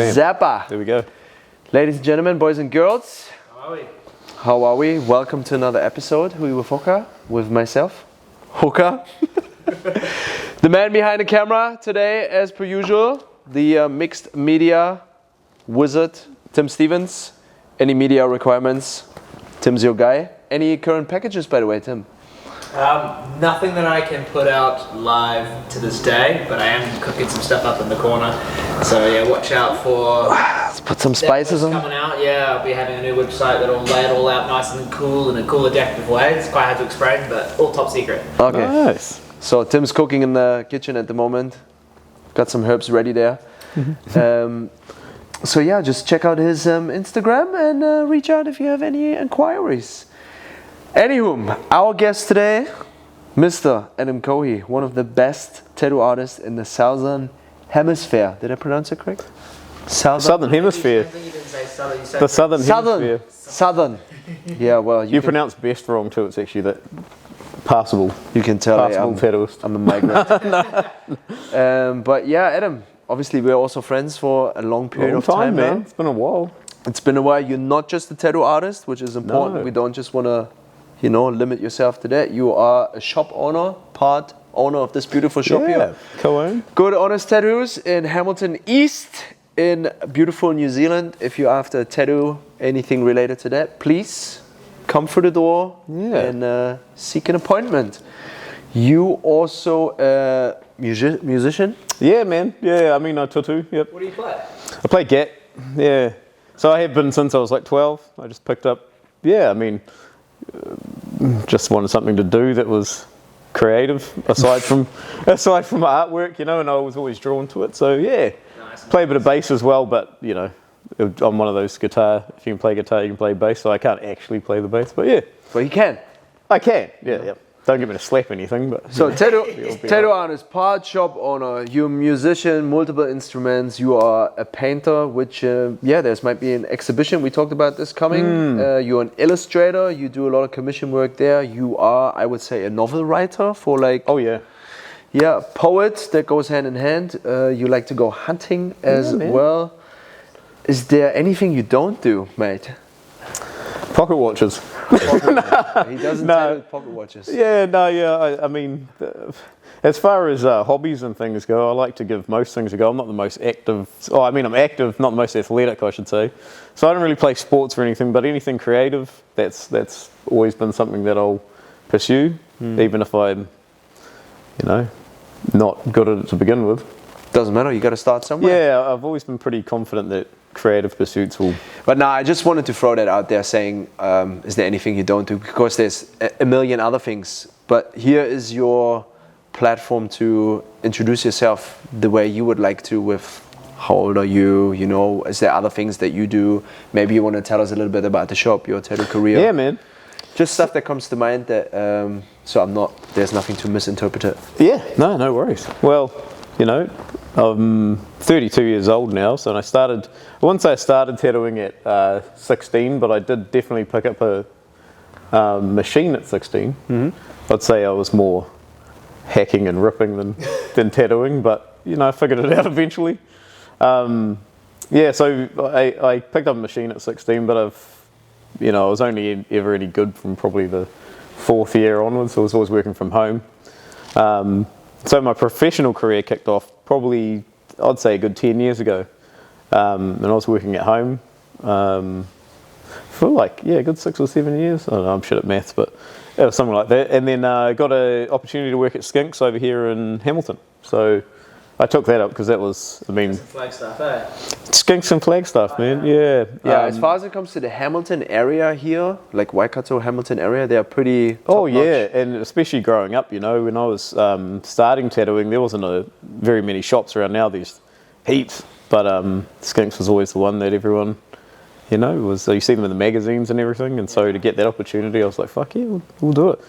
Zappa. There we go. Ladies and gentlemen, boys and girls. How are we? How are we? Welcome to another episode, HUI with HOKA, with myself, HOKA. The man behind the camera today, as per usual, the mixed media wizard, Tim Stevens. Any media requirements? Tim's your guy. Any current packages, by the way, Tim? Nothing that I can put out live to this day, but I am cooking some stuff up in the corner. So yeah, watch out for. Let's put some spices on. Coming out, yeah. I'll be having a new website that'll lay it all out nice and cool in a cool, adaptive way. It's quite hard to explain, but all top secret. Okay. Nice. So Tim's cooking in the kitchen at the moment. Got some herbs ready there. So yeah, just check out his Instagram and reach out if you have any inquiries. Anywho, our guest today, Mr. Adym Kohi, one of the best tattoo artists in the southern hemisphere. Did I pronounce it correct? Southern hemisphere. I think you didn't say southern. You said The southern hemisphere. Southern. Yeah, well, You pronounce best wrong too. It's actually that passable. you can tell Passable tattooist. I'm a migrant. But yeah, Adym, obviously we're also friends for a long period of time, man. now. It's been a while. It's been a while. You're not just a tattoo artist, which is important. No. We don't just want to, limit yourself to that. You are a shop owner, part owner of this beautiful shop here. co-own. Good Honest Tattoos in Hamilton East in beautiful New Zealand. If you're after a tattoo, anything related to that, please come through the door and seek an appointment. You also a musician? Yeah, man. Yeah, I mean, I tattoo. Yep. What do you play? I play Gat. Yeah. So I have been since I was like 12. I just picked up. Yeah, I mean, just wanted something to do that was creative aside from artwork, and I was always drawn to it. So yeah, Nice. play a bit of bass as well. But I'm one of those guitar. If you can play guitar, you can play bass. So I can't actually play the bass, but yeah, Well, you can. I can. Yeah, yeah. Don't get me to slap anything, but So tattoo artist, part shop owner, you're a musician, multiple instruments, you are a painter, which, there's might be an exhibition, we talked about this coming. You're an illustrator, you do a lot of commission work there. You are, I would say, a novel writer for oh yeah. Yeah, poet, that goes hand in hand. You like to go hunting as well. Is there anything you don't do, mate? Pocket watches. He doesn't tattoo pocket watches. Yeah, no, yeah. I mean, as far as hobbies and things go, I like to give most things a go. I'm not the most active. Oh, I mean, I'm active, not the most athletic, I should say. So I don't really play sports or anything. But anything creative, that's always been something that I'll pursue, even if I'm, not good at it to begin with. Doesn't matter, you got to start somewhere. Yeah, I've always been pretty confident that creative pursuits will. But now I just wanted to throw that out there saying, is there anything you don't do? Because there's a million other things. But here is your platform to introduce yourself the way you would like to with how old are you, is there other things that you do? Maybe you want to tell us a little bit about the shop, your tattoo career. Yeah, man. Just stuff that comes to mind that, there's nothing to misinterpret it. Yeah, no worries. Well, I'm 32 years old now, so I wouldn't say I started tattooing at 16, but I did definitely pick up a machine at 16. Mm-hmm. I'd say I was more hacking and ripping than tattooing, but I figured it out eventually. So I picked up a machine at 16, but I was only ever any good from probably the 4th year onwards, so I was always working from home. So my professional career kicked off probably, I'd say, a good 10 years ago. And I was working at home for a good 6 or 7 years. I don't know, I'm shit at maths, but it was something like that. And then I got an opportunity to work at Skinks over here in Hamilton. So I took that up because that was, Flagstaff, eh? Skinks and Flagstaff, man. Yeah. Yeah, as far as it comes to the Hamilton area here, like Waikato, Hamilton area, they are pretty top-notch. Yeah, and especially growing up, when I was starting tattooing, there wasn't very many shops around. Now there's heaps, but Skinks was always the one that everyone, you see them in the magazines and everything, and so to get that opportunity, I was like, fuck yeah, we'll do it.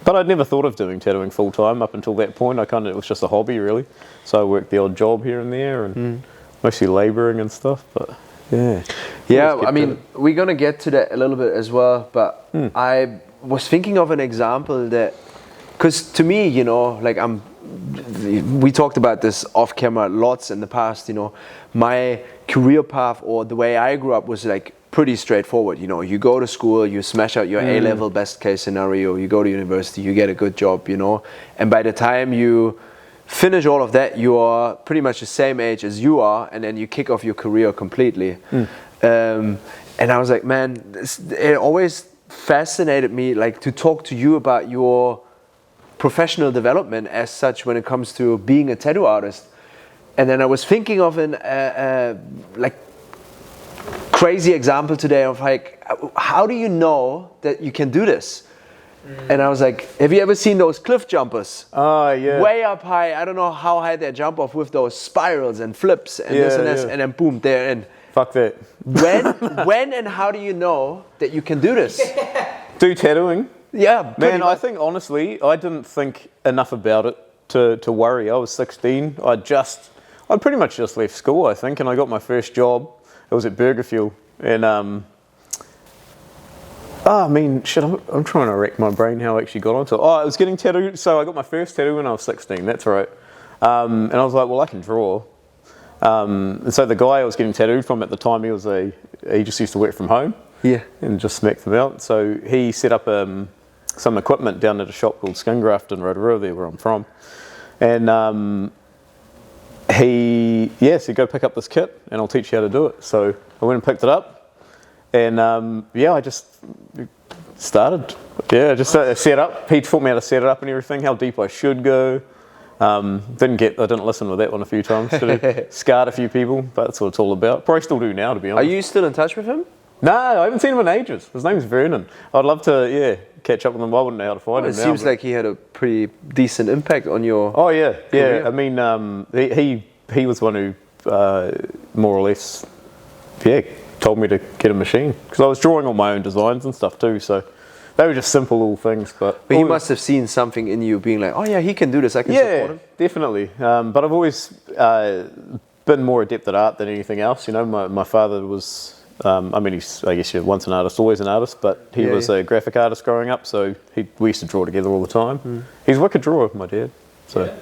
But I'd never thought of doing tattooing full time up until that point. It was just a hobby really. So I worked the odd job here and there and mostly labouring and stuff, but yeah. Yeah, I mean, we're going to get to that a little bit as well, but I was thinking of an example that, because to me, I'm we talked about this off camera lots in the past. You know, my career path or the way I grew up was like pretty straightforward. You know, you go to school, you smash out your A-level best case scenario, you go to university, you get a good job, you know, and by the time you finish all of that, you are pretty much the same age as you are, and then you kick off your career completely. And I was like, man, it always fascinated me, like, to talk to you about your professional development as such when it comes to being a tattoo artist. And then I was thinking of an like crazy example today of like, how do you know that you can do this? And I was like, have you ever seen those cliff jumpers? Oh, yeah. Way up high. I don't know how high they jump off with those spirals and flips and this and this, and then boom, they're in. Fuck that. When and how do you know that you can do this? Do tattooing. Yeah, man. I think honestly, I didn't think enough about it to worry. I was 16. I pretty much just left school, I think, and I got my first job. It was at Burger Fuel, and I'm trying to rack my brain how I actually got onto it. I was getting tattooed, so I got my first tattoo when I was 16. That's right. And I was like, well, I can draw. And so the guy I was getting tattooed from at the time, he just used to work from home. Yeah. And just smacked them out. So he set up some equipment down at a shop called Skingraft in Rotorua, there where I'm from. And he said, go pick up this kit and I'll teach you how to do it. So I went and picked it up. And I just started. Yeah, just set up. He taught me how to set it up and everything, how deep I should go. I didn't listen to that one a few times. Scarred a few people, but that's what it's all about. Probably still do now, to be honest. Are you still in touch with him? No, I haven't seen him in ages. His name's Vernon. I'd love to, catch up with him. I wouldn't know how to find him now. It seems like he had a pretty decent impact on your career. I mean, he was one who more or less, told me to get a machine. Because I was drawing all my own designs and stuff too, so they were just simple little things. But he must have seen something in you being like, oh yeah, he can do this, I can support him. Yeah, definitely. But I've always been more adept at art than anything else. You know, my father was... I guess you're once an artist, always an artist, but he was a graphic artist growing up, so we used to draw together all the time. He's a wicked drawer, my dad. So,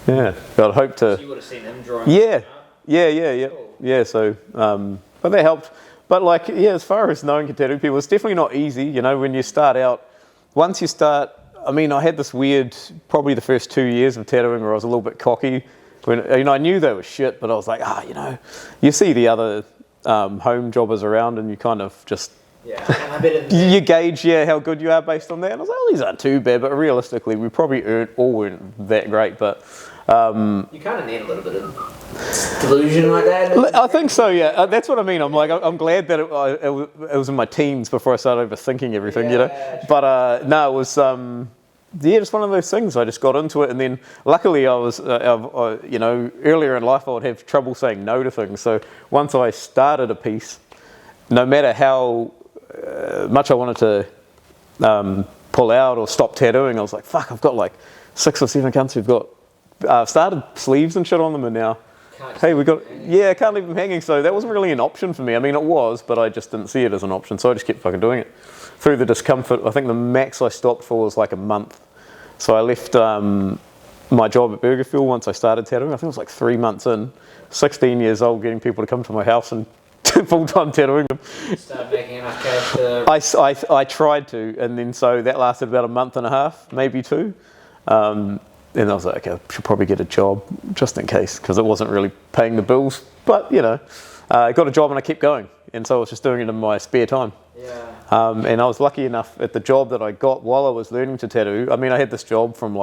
but I'd hope to... So you would have seen him drawing? Yeah. Cool. Yeah, so, but that helped. But as far as knowing tattoo people, it's definitely not easy, you know, when you start out. Once you start, I had this weird, probably the first 2 years of tattooing where I was a little bit cocky. When, I knew they were shit, but I was like, you see the other... home jobbers around and you kind of just you gauge how good you are based on that, and I was like, these aren't too bad, but realistically we probably all weren't that great, but you kind of need a little bit of delusion like that. I think so, that's what I mean. I'm like, I'm glad that it was in my teens before I started overthinking everything, you know, but no, it was just one of those things. I just got into it, and then luckily I was, earlier in life I would have trouble saying no to things. So once I started a piece, no matter how much I wanted to pull out or stop tattooing, I was like, fuck, I've got like 6 or 7 cunts who've got started sleeves and shit on them, and now, I can't leave them hanging. So that wasn't really an option for me. I mean, it was, but I just didn't see it as an option, so I just kept fucking doing it. Through the discomfort, I think the max I stopped for was like a month. So I left my job at Burger Fuel once I started tattooing. I think it was like 3 months in, 16 years old, getting people to come to my house and full-time tattooing them. Started making enough cash to... I tried to, and then so that lasted about a month and a half, maybe 2. And I was like, okay, I should probably get a job just in case, because it wasn't really paying the bills. But, I got a job and I kept going. And so I was just doing it in my spare time. And I was lucky enough at the job that I got while I was learning to tattoo. I mean, I had this job from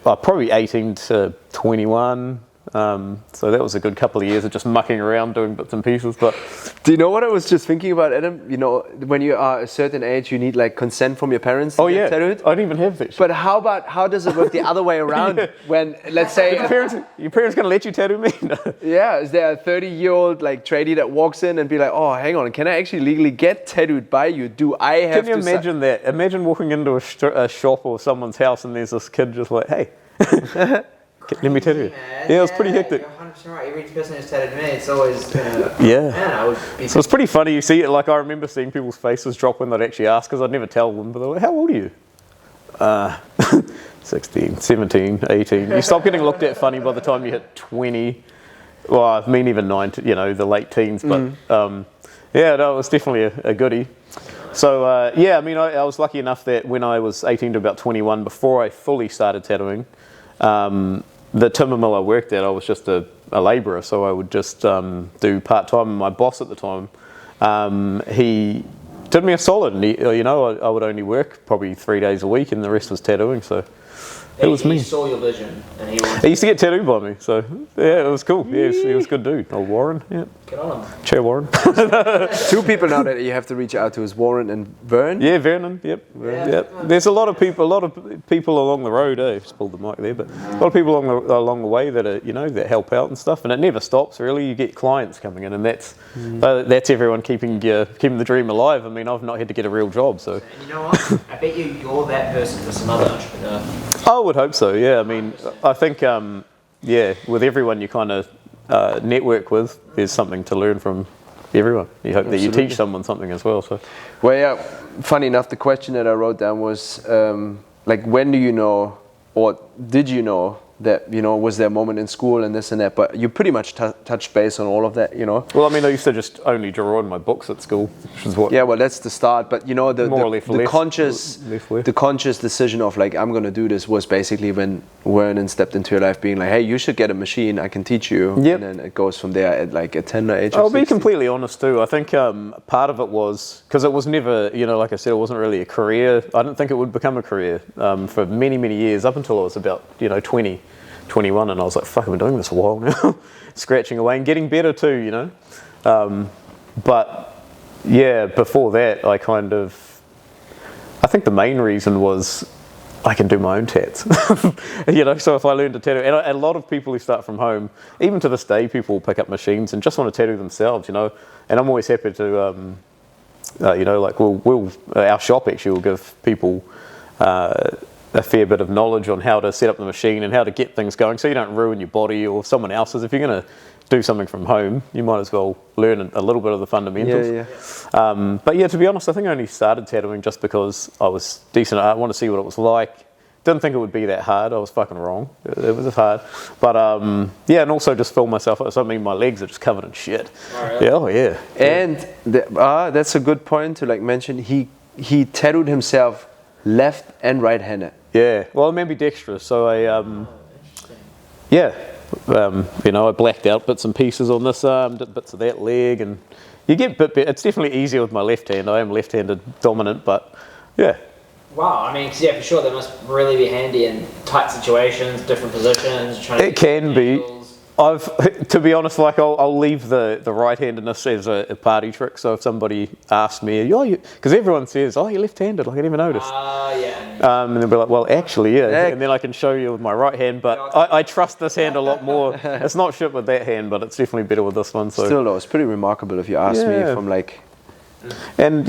probably 18 to 21. So that was a good couple of years of just mucking around doing bits and pieces. But do you know what I was just thinking about, Adym? You know, when you are a certain age, you need like consent from your parents to get tattooed. I didn't even have that shit. But how does it work the other way around? When, let's say... your parents going to let you tattoo me? No. Is there a 30-year-old like tradie that walks in and be like, oh, hang on, can I actually legally get tattooed by you? Do I have to... Can you imagine that? Imagine walking into a shop or someman's house and there's this kid just like, hey... Let me tattoo you. Yeah, it was pretty hectic. You're 100% right. Every person who's tattooed me, it's always been I would be... So it's pretty funny. You see it, like I remember seeing people's faces drop when they'd actually ask, because I'd never tell them, but they're like, how old are you? 16, 17, 18. You stop getting looked at funny by the time you hit 20. Well, I mean even 19, the late teens. But yeah, no, it was definitely a goodie. So yeah, I mean, I was lucky enough that when I was 18 to about 21, before I fully started tattooing, the timber mill I worked at, I was just a labourer, so I would just do part-time. And my boss at the time, he did me a solid, and I would only work probably 3 days a week, and the rest was tattooing. So it was me. He saw your vision, and he used to get tattooed by me. So yeah, it was cool. Yeah, he was a good dude. Old Warren. Yeah. Get on him. Chair Warren. 2 people now that you have to reach out to is Warren and Vern. Yeah, Vernon. Yep. Yep. There's a lot of people along the road. Just pulled the mic there, but a lot of people along the way that are that help out and stuff, and it never stops. Really, you get clients coming in, and that's everyone keeping the dream alive. I mean, I've not had to get a real job, so. And you know what? I bet you're that person for some other entrepreneur. I would hope so. Yeah. I mean, I think with everyone you kind of network with, there's something to learn from everyone. You hope that you teach someone something as well. So, well, yeah. Funny enough, the question that I wrote down was when do you know, or did you know that was there a moment in school and this and that? But you pretty much touched base on all of that. Well, I mean, I used to just only draw in my books at school, which is what. Yeah, well, that's the start. But the conscious decision of like I'm gonna do this was basically when Vernon stepped into your life, being like, hey, you should get a machine. I can teach you. Yep. And then it goes from there at like a tender age. I'll be completely honest too. I think part of it was because it was never, like I said, it wasn't really a career. I didn't think it would become a career for many, many years up until I was about 20, 21, and I was like, fuck, I've been doing this a while now, scratching away and getting better too, but yeah, before that, I think the main reason was I can do my own tats, so if I learned to tattoo, and a lot of people who start from home, even to this day, people will pick up machines and just want to tattoo themselves, and I'm always happy to, our shop actually will give people a fair bit of knowledge on how to set up the machine and how to get things going so you don't ruin your body or someone else's. If you're going to do something from home, you might as well learn a little bit of the fundamentals. Yeah. But yeah, to be honest, I think I only started tattooing just because I was decent. I want to see what it was like. Didn't think it would be that hard. I was fucking wrong. It was hard. But and also just film myself. So I mean, my legs are just covered in shit. Oh, really? Yeah. And that's a good point to mention. He tattooed himself left and right-handed. Yeah, well, I'm ambidextrous, so I I blacked out bits and pieces on this arm, bits of that leg, and you get bit better. It's definitely easier with my left hand. I am left-handed dominant, but yeah. Wow, I mean, yeah, for sure, that must really be handy in tight situations, different positions. It can be. To be honest, I'll leave the right-handedness as a party trick. So if somebody asks me, because everyone says, you're left-handed, like I never noticed. Yeah. And they'll be like, well, actually, yeah. And then I can show you with my right hand, but I trust this hand a lot more. It's not shit with that hand, but it's definitely better with this one. So. Still though, it's pretty remarkable if you ask me from like... And,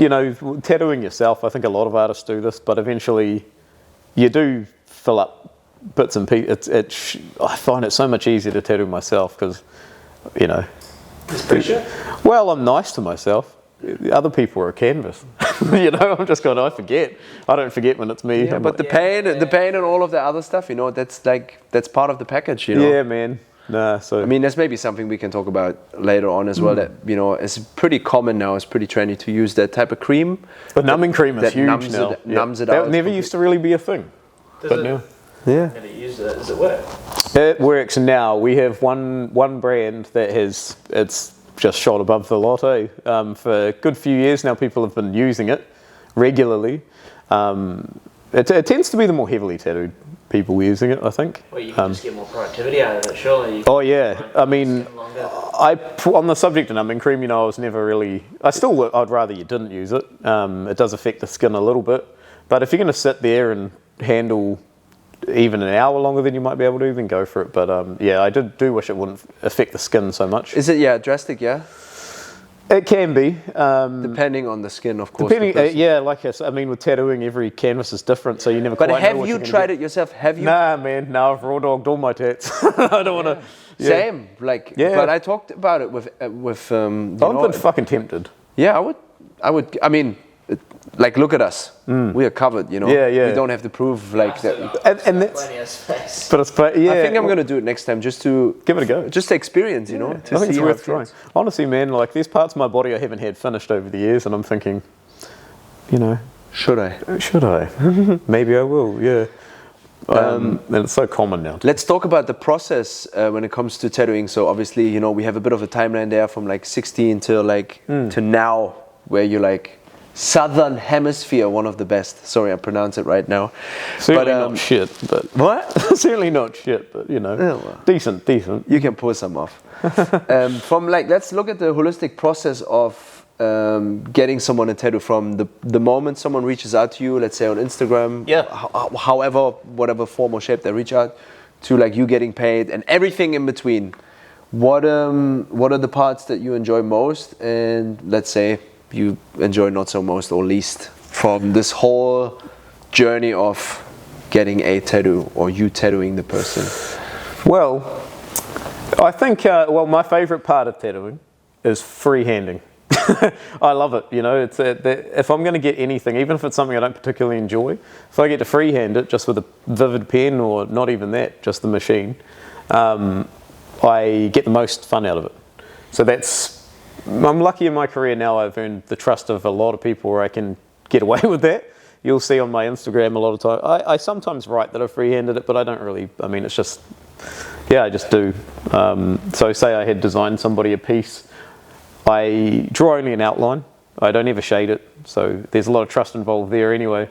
tattooing yourself, I think a lot of artists do this, but eventually you do fill up bits and pieces. I find it so much easier to tattoo myself because, It's pressure? Well, I'm nice to myself. Other people are a canvas. I'm just going, I forget. I don't forget when it's me. Yeah, but the pain and all of the other stuff, that's part of the package, Yeah, man. Nah, so. I mean, that's maybe something we can talk about later on as well. That it's pretty common now. It's pretty trendy to use that type of cream. But numbing cream is huge now. Numbs it out. That never used to really be a thing. Now. Yeah. Never used it. Does it work? It works now. We have one brand that it's just shot above the lot. For a good few years now, people have been using it regularly. It tends to be the more heavily tattooed people using it, I think. Well, you can just get more productivity out of it, surely. Oh yeah, I mean, on the subject of numbing cream, I was never really. I'd rather you didn't use it. It does affect the skin a little bit, but if you're going to sit there and handle even an hour longer than you might be able to, then go for it. But I do wish it wouldn't affect the skin so much. Is it drastic? Yeah. It can be. Depending on the skin, of course. Like I said, I mean, with tattooing, every canvas is different, so you never quite know what you're going to do. But have you tried it yourself? Have you? Nah, man. No, I've raw dogged all my tats. I don't want to. Yeah. Same. But I talked about it with. I've been fucking tempted. Yeah, I would. I mean, like look at us, we are covered, you know. Yeah. We don't have to prove like that. And that's, plenty of space. but it's, yeah. I think I'm gonna do it next time just to give it a go. just to experience, you know, to I think see it's how worth it trying. feels. Honestly, man, like there's parts of my body I haven't had finished over the years, and I'm thinking, you know, Should I? should I? Maybe I will. Yeah. And it's so common now. Let's talk about the process when it comes to tattooing. So obviously, you know, we have a bit of a timeline there from like 16 till like to now, where you're like southern hemisphere, one of the best. Sorry, I pronounce it right now. Certainly not shit, but What? certainly not shit, but you know, well. decent. You can pull some off. From like, let's look at the holistic process of getting someone a tattoo from the moment someone reaches out to you, let's say on Instagram, however, whatever form or shape they reach out, to like you getting paid and everything in between. What are the parts that you enjoy most, and let's say you enjoy not so most or least from this whole journey of getting a tattoo or you tattooing the person? Well, I think my favorite part of tattooing is freehanding. I love it, you know. It's if I'm going to get anything, even if it's something I don't particularly enjoy, if I get to freehand it just with a vivid pen, or not even that, just the machine, I get the most fun out of it. So I'm lucky in my career now. I've earned the trust of a lot of people where I can get away with that. You'll see on my Instagram a lot of time. I sometimes write that I freehanded it, but I don't really. I mean, it's just, I just do. So say I had designed somebody a piece. I draw only an outline. I don't ever shade it, so there's a lot of trust involved there anyway.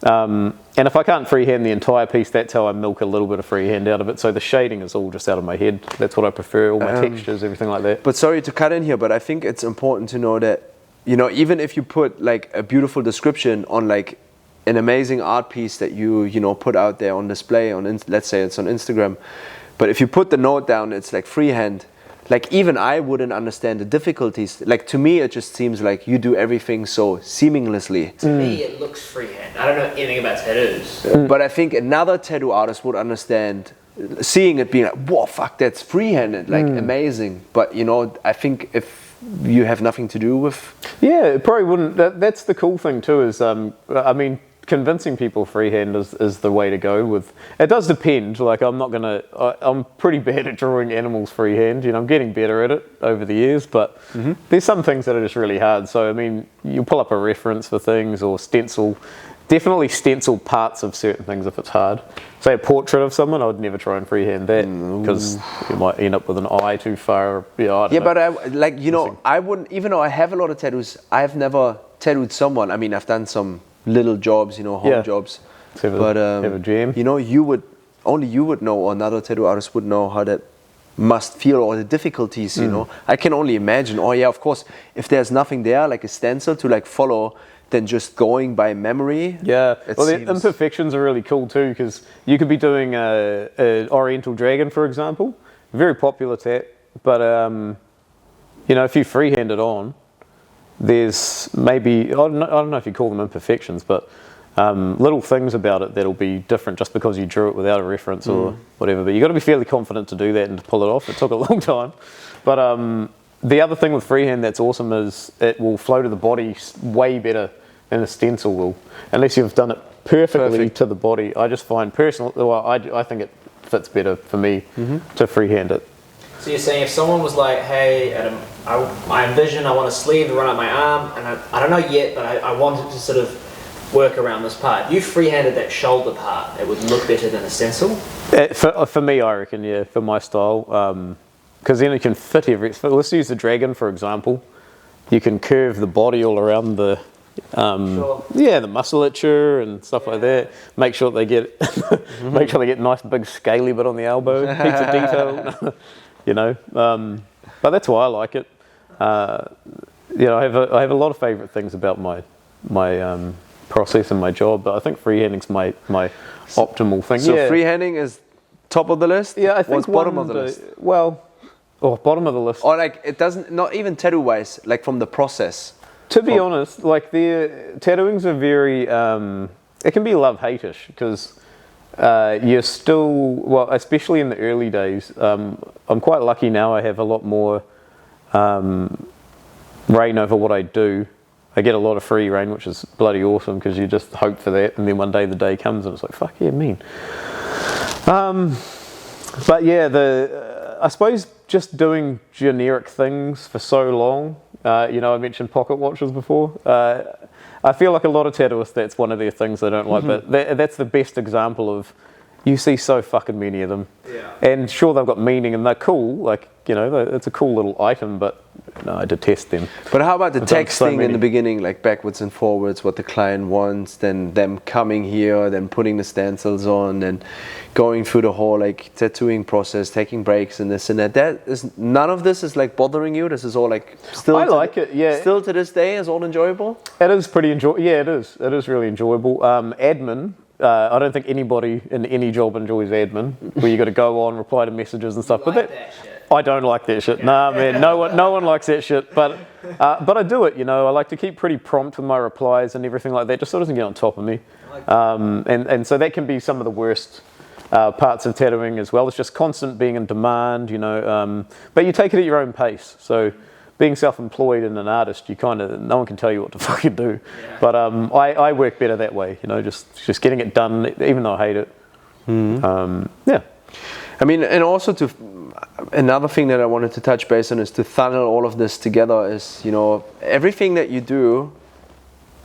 And if I can't freehand the entire piece, that's how I milk a little bit of freehand out of it. So the shading is all just out of my head. That's what I prefer, all my textures, everything like that. But sorry to cut in here, but I think it's important to know that, you know, even if you put like a beautiful description on like an amazing art piece that you know, put out there on display on, let's say it's on Instagram, but if you put the note down, it's like freehand. Like even I wouldn't understand the difficulties. Like to me, it just seems like you do everything so seamlessly. To me, it looks freehand. I don't know anything about tattoos. But I think another tattoo artist would understand, seeing it being like, whoa, fuck, that's freehanded, like amazing. But you know, I think if you have nothing to do with... Yeah, it probably wouldn't. That's the cool thing too is, I mean, convincing people freehand is the way to go with. It does depend. Like I'm pretty bad at drawing animals freehand. You know, I'm getting better at it over the years, but there's some things that are just really hard. So I mean, you pull up a reference for things or definitely stencil parts of certain things if it's hard. Say a portrait of someone, I would never try and freehand that because you might end up with an eye too far. I don't know. But I, like, you know, I wouldn't, even though I have a lot of tattoos, I've never tattooed someone. I mean, I've done some little jobs, you know, home jobs. Have a jam. You know, only you would know, or another tattoo artist would know how that must feel, or the difficulties, you know. I can only imagine. Oh yeah, of course, if there's nothing there, like a stencil to like follow, then just going by memory. Yeah, well, the imperfections are really cool too, because you could be doing a Oriental Dragon, for example, very popular tat, but you know, if you freehand it on, there's maybe, I don't know if you call them imperfections, but little things about it that'll be different just because you drew it without a reference or whatever. But you've got to be fairly confident to do that and to pull it off. It took a long time. But the other thing with freehand that's awesome is it will flow to the body way better than a stencil will, unless you've done it perfectly to the body. I just find I think it fits better for me to freehand it. So you're saying if someone was like, hey, Adym, I envision I want a sleeve to run up my arm, and I don't know yet, but I want it to sort of work around this part. You freehanded that shoulder part, it would look better than a stencil? For me, I reckon, yeah, for my style. Because then it can fit let's use the dragon, for example. You can curve the body all around the the musculature and stuff like that. Make sure they get nice big scaly bit on the elbow, heaps of detail. You know, but that's why I like it. You know, I have a lot of favourite things about my process and my job, but I think freehanding's my optimal thing. So freehanding is top of the list? Yeah, I think what's bottom of the list? Well, bottom of the list. Or like it doesn't, not even tattoo wise, like from the process. To be honest, like the tattooings are very, it can be love-hate-ish because you're still, well, especially in the early days, I'm quite lucky now. I have a lot more reign over what I do I get a lot of free reign, which is bloody awesome because you just hope for that, and then one day the day comes and it's like, fuck yeah, mean. But yeah, I suppose just doing generic things for so long. You know, I mentioned pocket watches before. I feel like a lot of tattooists, that's one of their things they don't like, but that's the best example of, you see so fucking many of them. Yeah. And sure, they've got meaning and they're cool, like, you know, it's a cool little item, but no, I detest them. But how about the texting in the beginning, like backwards and forwards, what the client wants, then them coming here, then putting the stencils on, then going through the whole like tattooing process, taking breaks and this and that. That is, none of this is like bothering you. This is all like still. I like it. Yeah. Still to this day, is all enjoyable. It is pretty enjoyable. Yeah, it is. It is really enjoyable. Admin. I don't think anybody in any job enjoys admin, where you got to go on, reply to messages and stuff. But that shit. I don't like that shit. Nah, man, no one likes that shit. But I do it. You know, I like to keep pretty prompt with my replies and everything like that, just so it doesn't get on top of me. And so that can be some of the worst parts of tattooing as well. It's just constant being in demand. You know, but you take it at your own pace. So being self-employed and an artist, you kind of, no one can tell you what to fucking do. Yeah. But I work better that way, you know, just getting it done, even though I hate it. Yeah. I mean, and also another thing that I wanted to touch base on is to funnel all of this together is, you know, everything that you do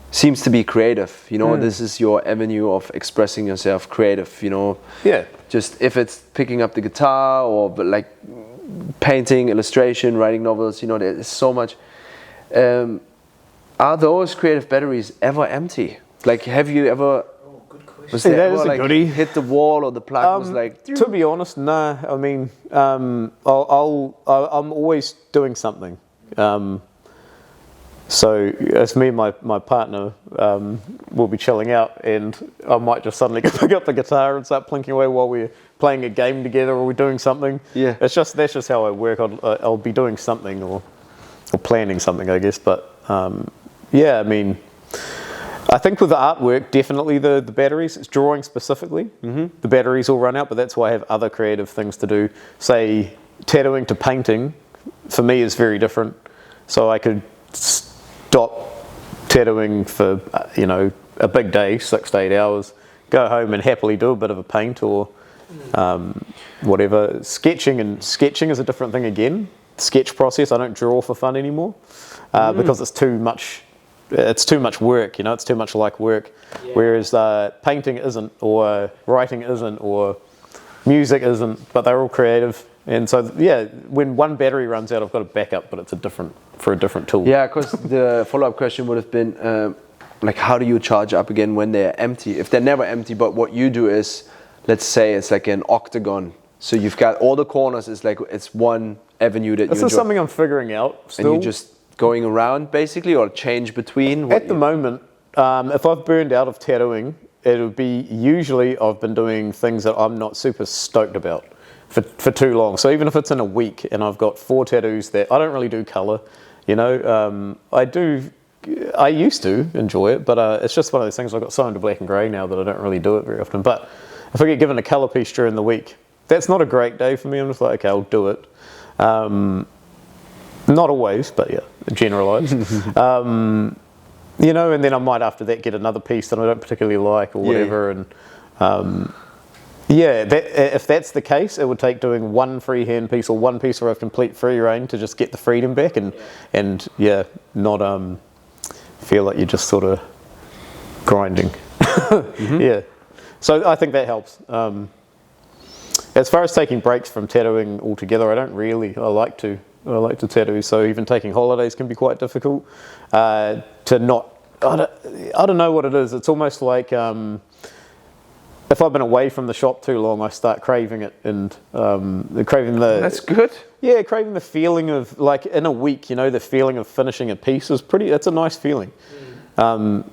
seems to be creative. You know, this is your avenue of expressing yourself, creative, you know. Yeah. Just if it's picking up the guitar or like painting, illustration, writing novels, you know, there's so much. Are those creative batteries ever empty? Like, have you ever? Oh, good question. Was there ever, like, hit the wall or the plug was like? To be honest, nah. I mean, I'm always doing something. So as me and my partner will be chilling out, and I might just suddenly pick up the guitar and start plinking away while we're playing a game together or we're doing something. Yeah, that's just how I work. I'll be doing something or planning something, I guess. But yeah, I mean, I think with the artwork, definitely the batteries. It's drawing specifically. The batteries will run out, but that's why I have other creative things to do. Say tattooing to painting, for me is very different. So I could stop tattooing for you know, a big day, 6 to 8 hours, go home and happily do a bit of a paint or whatever. Sketching is a different thing again. Sketch process, I don't draw for fun anymore because it's too much work, you know, it's too much like work. Yeah. Whereas painting isn't, or writing isn't, or music isn't, but they're all creative. And so, yeah, when one battery runs out, I've got a backup, but it's for a different tool. Yeah, because the follow-up question would have been, like, how do you charge up again when they're empty? If they're never empty, but what you do is, let's say it's like an octagon. So you've got all the corners, it's one avenue that this is something I'm figuring out still. And you just going around, basically, or change between? At the moment, if I've burned out of tattooing, it would be usually I've been doing things that I'm not super stoked about for too long. So even if it's in a week and I've got 4 tattoos that I don't really do colour, you know, I used to enjoy it, but it's just one of those things. I've got so into black and grey now that I don't really do it very often. But if I get given a colour piece during the week, that's not a great day for me. I'm just like, okay, I'll do it. Not always, but yeah, generalised. You know, and then I might after that get another piece that I don't particularly like or whatever. Yeah. And yeah, if that's the case, it would take doing one freehand piece or one piece where I have complete free reign to just get the freedom back and not feel like you're just sort of grinding. Yeah, so I think that helps. As far as taking breaks from tattooing altogether, I don't really. I like to tattoo, so even taking holidays can be quite difficult. I don't know what it is. It's almost like if I've been away from the shop too long, I start craving it and craving the. That's good. Yeah, craving the feeling of, like, in a week, you know, the feeling of finishing a piece is pretty. It's a nice feeling. You know,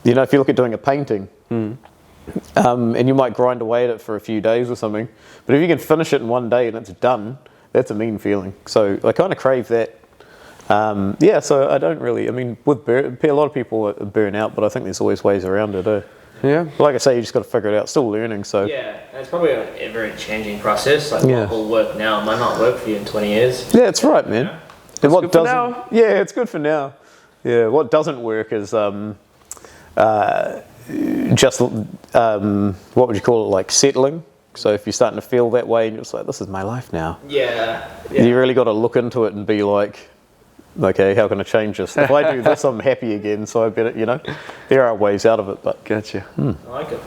if you look at doing a painting, and you might grind away at it for a few days or something, but if you can finish it in one day and it's done, that's a mean feeling. So I kind of crave that. Yeah, so I don't really. I mean, a lot of people burn out, but I think there's always ways around it. Yeah. Like I say, you just got to figure it out. Still learning, so. Yeah, it's probably a very changing process. Like what will work now might not work for you in 20 years. Yeah, that's right, man. Yeah. It's good for now. Yeah, it's good for now. Yeah, what doesn't work is just what would you call it, like settling. So if you're starting to feel that way and you're just like, this is my life now. Yeah. You really got to look into it and be like, okay, how can I change this? If I do this, I'm happy again, so I better, there are ways out of it. But Gotcha. I like it.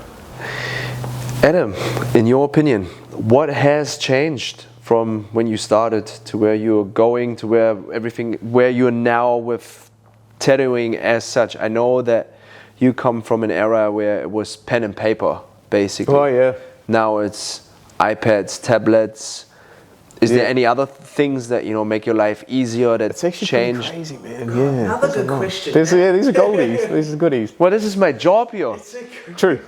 Adym, in your opinion, what has changed from when you started to where you're going to where you're now with tattooing as such? I know that you come from an era where it was pen and paper, basically. Oh yeah. Now it's iPads, tablets. Is there any other things that make your life easier that It's actually changed? crazy, man. Yeah. Another good question. These are goldies. These are goodies. Well, this is my job here. True.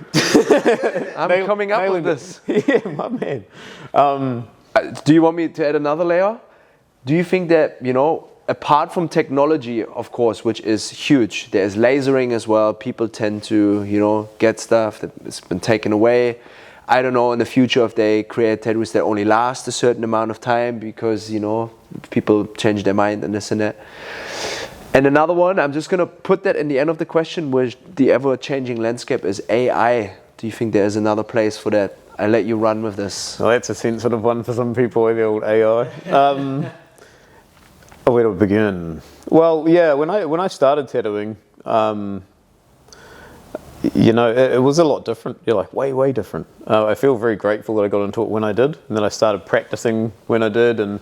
I'm coming up with this. Yeah, my man. Do you want me to add another layer? Do you think that, apart from technology, of course, which is huge, there's lasering as well. People tend to, get stuff that's been taken away. I don't know in the future if they create tattoos that only last a certain amount of time because, people change their mind and this and that. And another one, I'm just going to put that in the end of the question, which the ever-changing landscape is AI. Do you think there's another place for that? I let you run with this. Well, that's a sensitive one for some people, the old AI. Where to begin? Well, yeah, when I started tattooing, it was a lot different. You're like, way different. I feel very grateful that I got into it when I did, and then I started practicing when I did, and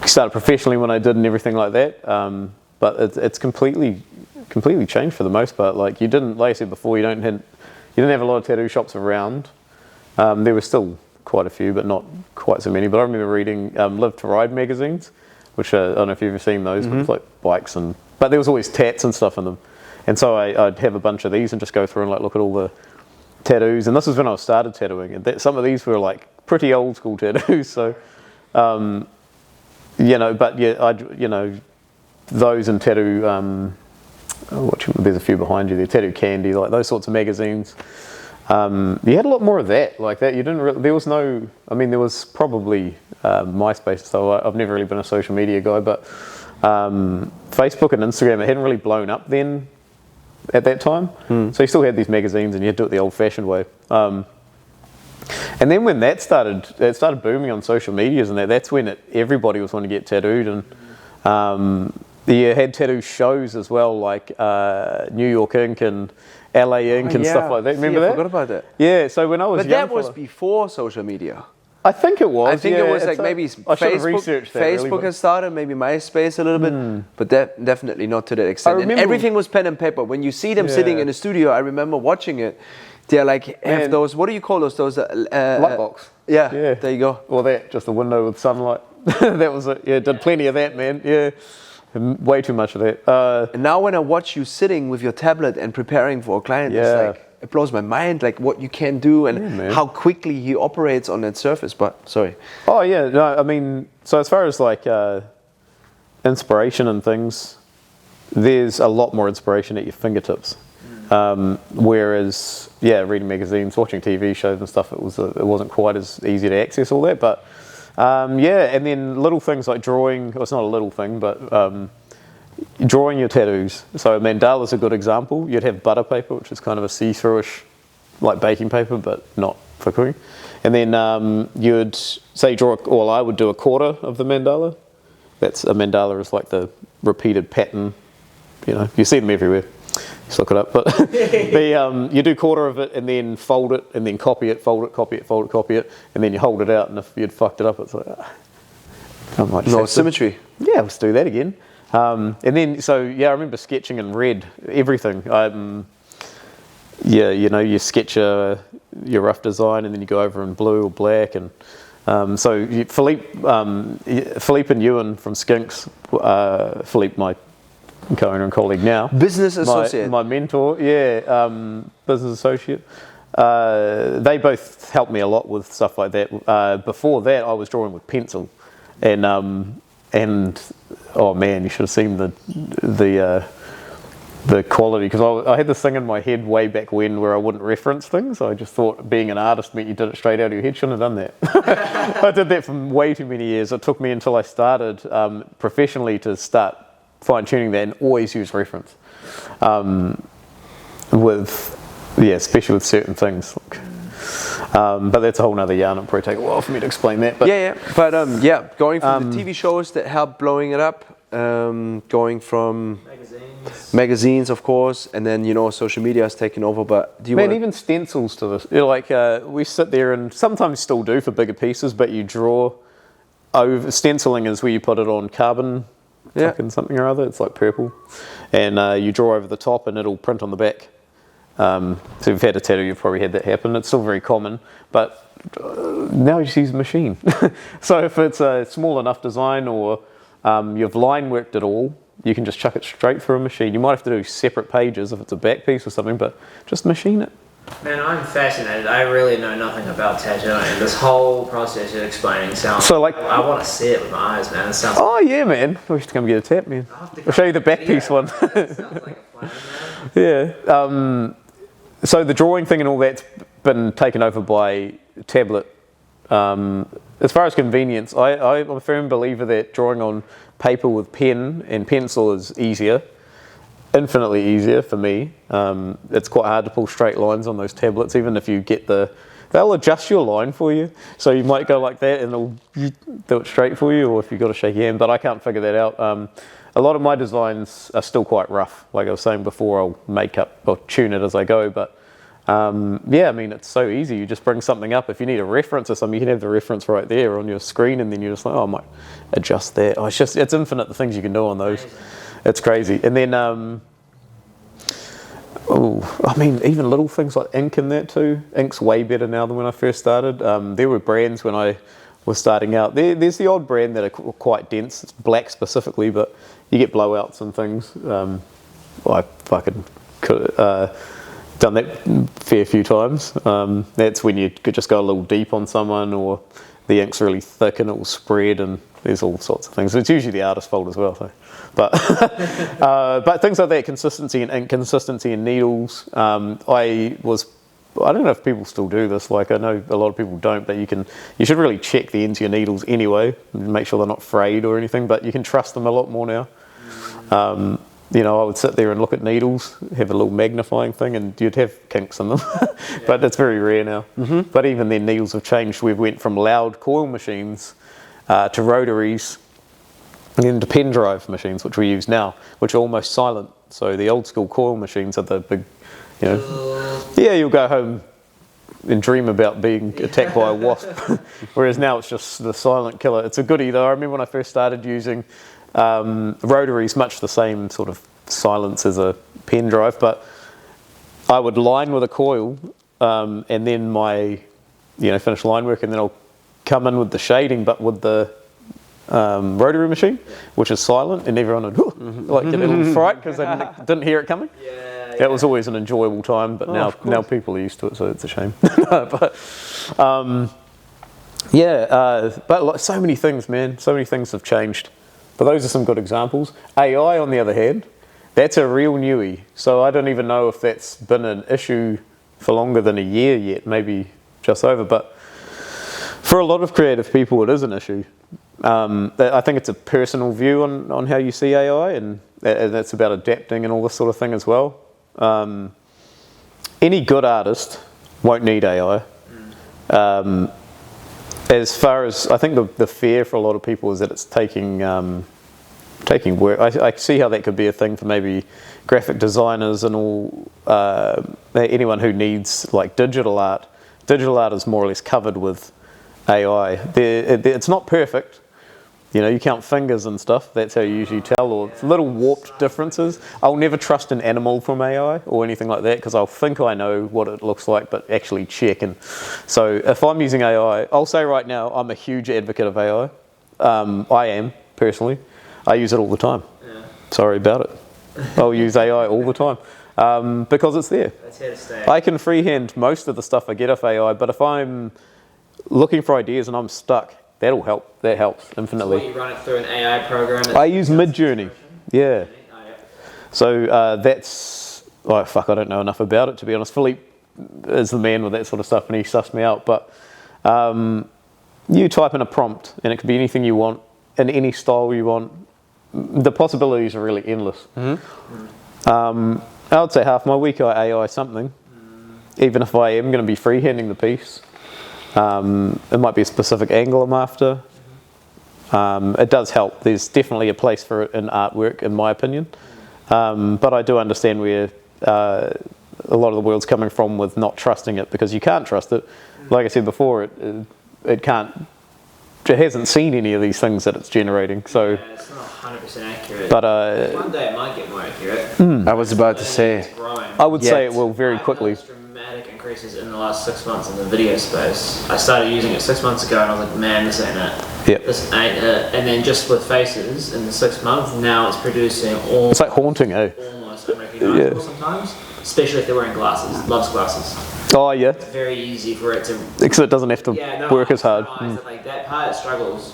started professionally when I did, and everything like that. But it's completely changed for the most part. Like you didn't, like I said before, you didn't have a lot of tattoo shops around. There were still quite a few, but not quite so many. But I remember reading Live to Ride magazines, which I don't know if you've ever seen those, but it's like bikes but there was always tats and stuff in them. And so I'd have a bunch of these and just go through and look at all the tattoos. And this was when I started tattooing. And some of these were like pretty old school tattoos. So, but yeah, those and tattoo, there's a few behind you there, Tattoo Candy, like those sorts of magazines. You had a lot more of that, like that. You didn't really, there was probably MySpace, so I've never really been a social media guy, but Facebook and Instagram, it hadn't really blown up then at that time. So you still had these magazines and you had to do it the old-fashioned way. And then when it started booming on social medias and that's when everybody was wanting to get tattooed. And you had tattoo shows as well, like New York Ink and LA Ink and stuff like that. Remember that? I forgot about that. Yeah, so when I was But young, that was before social media. I think it was. I think it was like maybe Facebook has started, maybe MySpace a little bit, but that definitely not to that extent. And everything was pen and paper. When you see them sitting in a studio, I remember watching it. They're like have those. What do you call those? Those light box. Yeah, there you go. Or that, just a window with sunlight. That was it. Yeah, did plenty of that, man. Yeah, way too much of that. And now when I watch you sitting with your tablet and preparing for a client, it's like, it blows my mind, like what you can do and how quickly he operates on that surface. But sorry. Oh yeah, no, I mean, so as far as like inspiration and things, there's a lot more inspiration at your fingertips. Whereas, reading magazines, watching TV shows and stuff, it wasn't quite as easy to access all that. But and then little things like drawing. Well, it's not a little thing, but drawing your tattoos. So mandala's a good example. You'd have butter paper, which is kind of a see-throughish, like baking paper, but not for cooking. And then you'd say I would do a quarter of the mandala. That's a mandala is like the repeated pattern. You see them everywhere. Just look it up. But you do quarter of it and then fold it and then copy it, fold it, copy it, fold it, copy it, and then you hold it out. And if you'd fucked it up, it's like no symmetry. Yeah, let's do that again. And then, I remember sketching in red, everything. You sketch your rough design and then you go over in blue or black. And Philippe and Ewan from Skinks, Philippe, my co-owner and colleague now. Business associate. My mentor, business associate. They both helped me a lot with stuff like that. Before that, I was drawing with pencil. And oh man, you should have seen the quality, because I had this thing in my head way back when where I wouldn't reference things. I just thought being an artist meant you did it straight out of your head. Shouldn't have done that. I did that for way too many years. It took me until I started professionally to start fine-tuning that, and always use reference. Especially with certain things. But that's a whole nother yarn. It'll probably take a while for me to explain that. But going from the TV shows that help blowing it up, going from magazines, of course, and then social media has taken over. But do you even stencils to this? We sit there and sometimes still do for bigger pieces, but you draw over. Stenciling is where you put it on carbon, fucking something or other. It's like purple, and you draw over the top, and it'll print on the back. So if you've had a tattoo, you've probably had that happen. It's still very common, but now you just use a machine. So if it's a small enough design or you've line worked it all, you can just chuck it straight through a machine. You might have to do separate pages if it's a back piece or something, but just machine it. Man, I'm fascinated. I really know nothing about tattooing. This whole process you're explaining sounds I want to see it with my eyes, man. It sounds yeah, man. We have to come get a tap, man. I'll show you the back piece one. It sounds like a plan, man. Yeah. So the drawing thing and all that's been taken over by tablet. As far as convenience, I'm a firm believer that drawing on paper with pen and pencil is easier, infinitely easier for me. It's quite hard to pull straight lines on those tablets, even if you get they'll adjust your line for you. So you might go like that and they'll do it straight for you, or if you've got to shake your hand, but I can't figure that out. A lot of my designs are still quite rough. Like I was saying before, I'll make up or tune it as I go, but it's so easy. You just bring something up. If you need a reference or something, you can have the reference right there on your screen, and then you're just like, I might adjust that. It's infinite the things you can do on those. Amazing. It's crazy. And then, even little things like ink in that too. Ink's way better now than when I first started. There were brands when I was starting out. There's the odd brand that are quite dense. It's black specifically, but you get blowouts and things. I fucking could done that fair few times. That's when you could just go a little deep on someone, or the ink's really thick and it will spread, and there's all sorts of things. It's usually the artist's fault as well. So. But things like that, consistency in ink, consistency in needles. I don't know if people still do this. Like I know a lot of people don't, but you should really check the ends of your needles anyway, and make sure they're not frayed or anything. But you can trust them a lot more now. I would sit there and look at needles, have a little magnifying thing, and you'd have kinks in them. But it's very rare now. Mm-hmm. But even then, needles have changed. We've went from loud coil machines to rotaries, and then to pen drive machines, which we use now, which are almost silent. So the old school coil machines are the big, you'll go home and dream about being attacked by a wasp. Whereas now it's just the silent killer. It's a goodie though. I remember when I first started using rotaries, much the same sort of silence as a pen drive, but I would line with a coil and then finish line work, and then I'll come in with the shading, but with the rotary machine, which is silent, and everyone would get a little fright because they didn't hear it coming. That was always an enjoyable time, but now people are used to it, so it's a shame. But so many things, man. So many things have changed. But those are some good examples. AI, on the other hand, that's a real newie. So I don't even know if that's been an issue for longer than a year yet, maybe just over. But for a lot of creative people, it is an issue. I think it's a personal view on how you see AI, and that's about adapting and all this sort of thing as well. Any good artist won't need AI. As far as I think the fear for a lot of people is that it's taking work. I see how that could be a thing for maybe graphic designers and all, anyone who needs like digital art. Digital art is more or less covered with AI. It's not perfect. You count fingers and stuff. That's how you usually tell, or little warped differences. I'll never trust an animal from AI or anything like that, because I'll think I know what it looks like, but actually check. And so if I'm using AI, I'll say right now, I'm a huge advocate of AI. I am, personally. I use it all the time. Yeah. Sorry about it. I'll use AI all the time because it's there. That's here to stay. I can freehand most of the stuff I get off AI, but if I'm looking for ideas and I'm stuck, that'll help. That helps infinitely. So you run it through an AI program? I use Midjourney. Yeah. So that's... I don't know enough about it, to be honest. Philippe is the man with that sort of stuff, and he sussed me out. But you type in a prompt, and it could be anything you want, in any style you want, the possibilities are really endless. I would say half my week I AI something, even if I am going to be freehanding the piece. It might be a specific angle I'm after. It does help. There's definitely a place for it in artwork, in my opinion. But I do understand where a lot of the world's coming from with not trusting it, because you can't trust it. Like I said before, it hasn't seen any of these things that it's generating. So, Yeah, it's not 100% accurate. but One day it might get more accurate. I was about to say. It's growing. I would say it Yet. will very I've quickly. noticed dramatic increases in the last 6 months in the video space. I started using it 6 months ago and I was like, man, this ain't it. Yep. This ain't it. And then just with faces in the 6 months, now it's producing It's like haunting, eh? almost unrecognizable sometimes, especially if they're wearing glasses. Loves glasses. Oh yeah, It's very easy for it to. because it doesn't have to work as hard. Like that part struggles,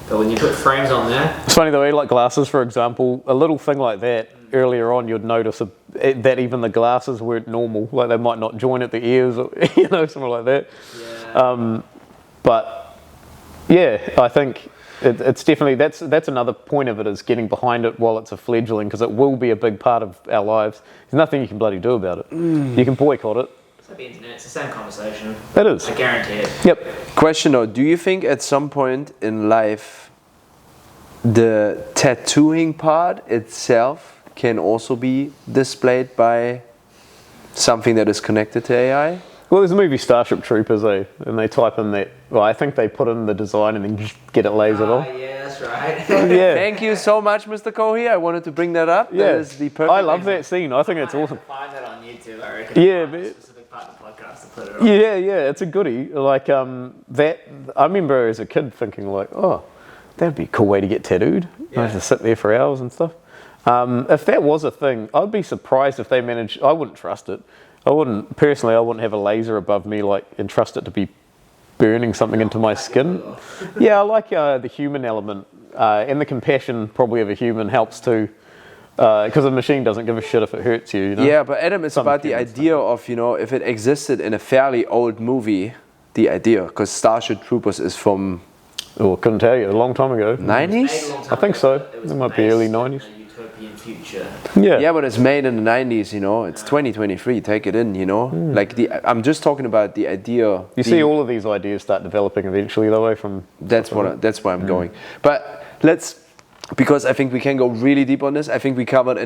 but when you put frames on there, It's funny though, like glasses, for example, a little thing like that, earlier on you'd notice that even the glasses weren't normal, like they might not join at the ears, or something like that. yeah. But yeah, I think it's definitely, that's another point of it, is getting behind it while it's a fledgling, because it will be a big part of our lives. There's nothing you can bloody do about it. You can boycott it. It's like the internet. It's the same conversation. It is. I guarantee it. Yep. Question though, do you think at some point in life the tattooing part itself can also be displayed by something that is connected to AI? Well, there's a movie Starship Troopers, and they type in that. Well, I think they put in the design and then get it lasered on. Yeah, that's right. Yeah. Thank you so much, Mr. Kohi. I wanted to bring that up. Yeah. That is the perfect. I love that scene. I think it's awesome. Find that on YouTube, I reckon. Yeah, Find a but- specific part of the podcast to put it on. Yeah, it's a goodie. Like that. I remember as a kid thinking like, oh, that'd be a cool way to get tattooed. I have to sit there for hours and stuff. If that was a thing, I'd be surprised if they managed. I wouldn't trust it. I wouldn't have a laser above me and trust it to be burning something into my skin. Yeah, I like the human element, and the compassion probably of a human helps too, because a machine doesn't give a shit if it hurts you. Yeah, but Adym, it's Some about the humans idea of, if it existed in a fairly old movie, the idea, because Starship Troopers is from Oh, couldn't tell you. A long time ago. 90s? I think so. It might be early 90s. A utopian future. Yeah. Yeah, but it's made in the 90s, It's 2023, take it in, Like, I'm just talking about the idea. You see all of these ideas start developing eventually, though, from. That's where I'm going. But because I think we can go really deep on this. I think we covered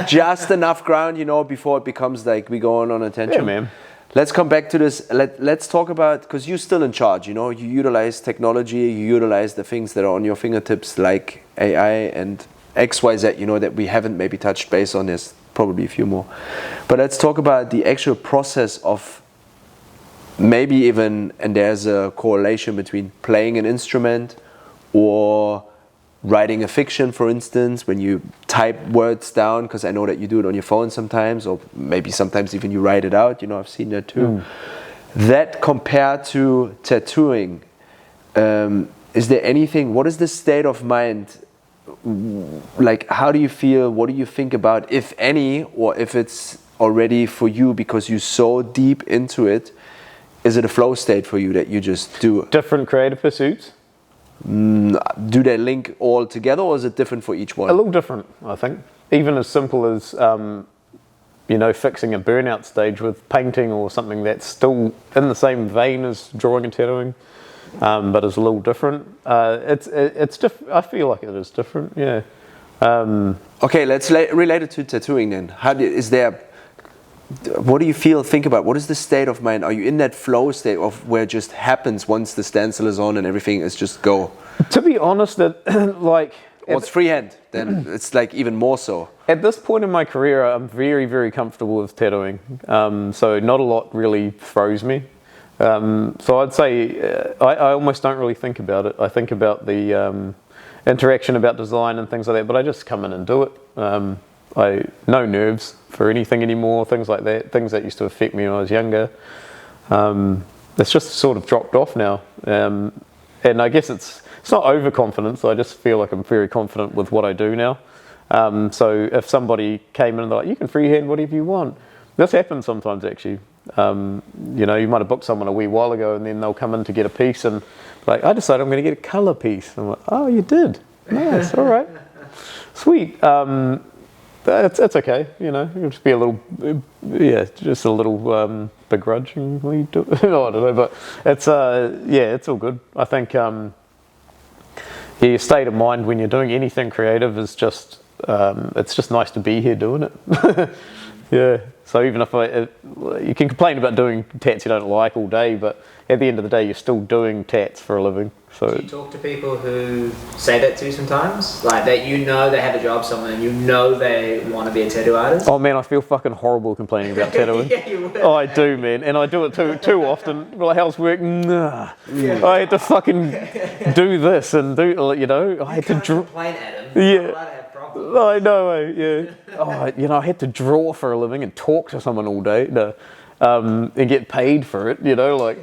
just enough ground, before it becomes like we go on a tangent. Yeah, man. Let's come back to this. Let's talk about, because you're still in charge, you utilize technology, you utilize the things that are on your fingertips, like AI and XYZ, that we haven't maybe touched base on. There's probably a few more. But let's talk about the actual process of maybe even, and there's a correlation between playing an instrument or writing a fiction, for instance, when you type words down, because I know that you do it on your phone sometimes, or maybe sometimes even you write it out, I've seen that too. That compared to tattooing, is there anything, what is the state of mind, like how do you feel, what do you think about, if any, or if it's already for you because you're so deep into it, is it a flow state for you that you just do? Different creative pursuits? Do they link all together, or is it different for each one? A little different, I think. Even as simple as, fixing a burnout stage with painting or something that's still in the same vein as drawing and tattooing, but is a little different. It's different. I feel like it is different, yeah. Okay, let's relate it to tattooing then. What do you think about? What is the state of mind? Are you in that flow state of where it just happens once the stencil is on and everything is just go? To be honest, Or it's freehand, then it's like even more so. At this point in my career, I'm very, very comfortable with tattooing. So not a lot really throws me. So I'd say I almost don't really think about it. I think about the interaction, about design and things like that, but I just come in and do it. No nerves for anything anymore, things like that, things that used to affect me when I was younger. It's just sort of dropped off now. And I guess it's not overconfidence, I just feel like I'm very confident with what I do now. So if somebody came in and they're like, you can freehand whatever you want. This happens sometimes actually. You might have booked someone a wee while ago and then they'll come in to get a piece and like, I decided I'm going to get a colour piece. I'm like, oh, you did? Nice, all right. Sweet. It's okay, you know. It'll just be a little, just a little begrudgingly do it. I don't know, but it's it's all good. I think your state of mind when you're doing anything creative is just it's just nice to be here doing it. Yeah. So even if you can complain about doing tats you don't like all day, but at the end of the day, you're still doing tats for a living. So do you talk to people who say that to you sometimes? Like that you know they have a job somewhere and you know they want to be a tattoo artist? Oh man, I feel fucking horrible complaining about tattooing. Yeah, you will. Oh, I do, man. And I do it too often. Like, how's work? Nah. Yeah. I had to fucking do this and do, you know, I had to complain at him. Yeah. I know, yeah. Oh, you know, I had to draw for a living and talk to someone all day, and get paid for it, you know, like,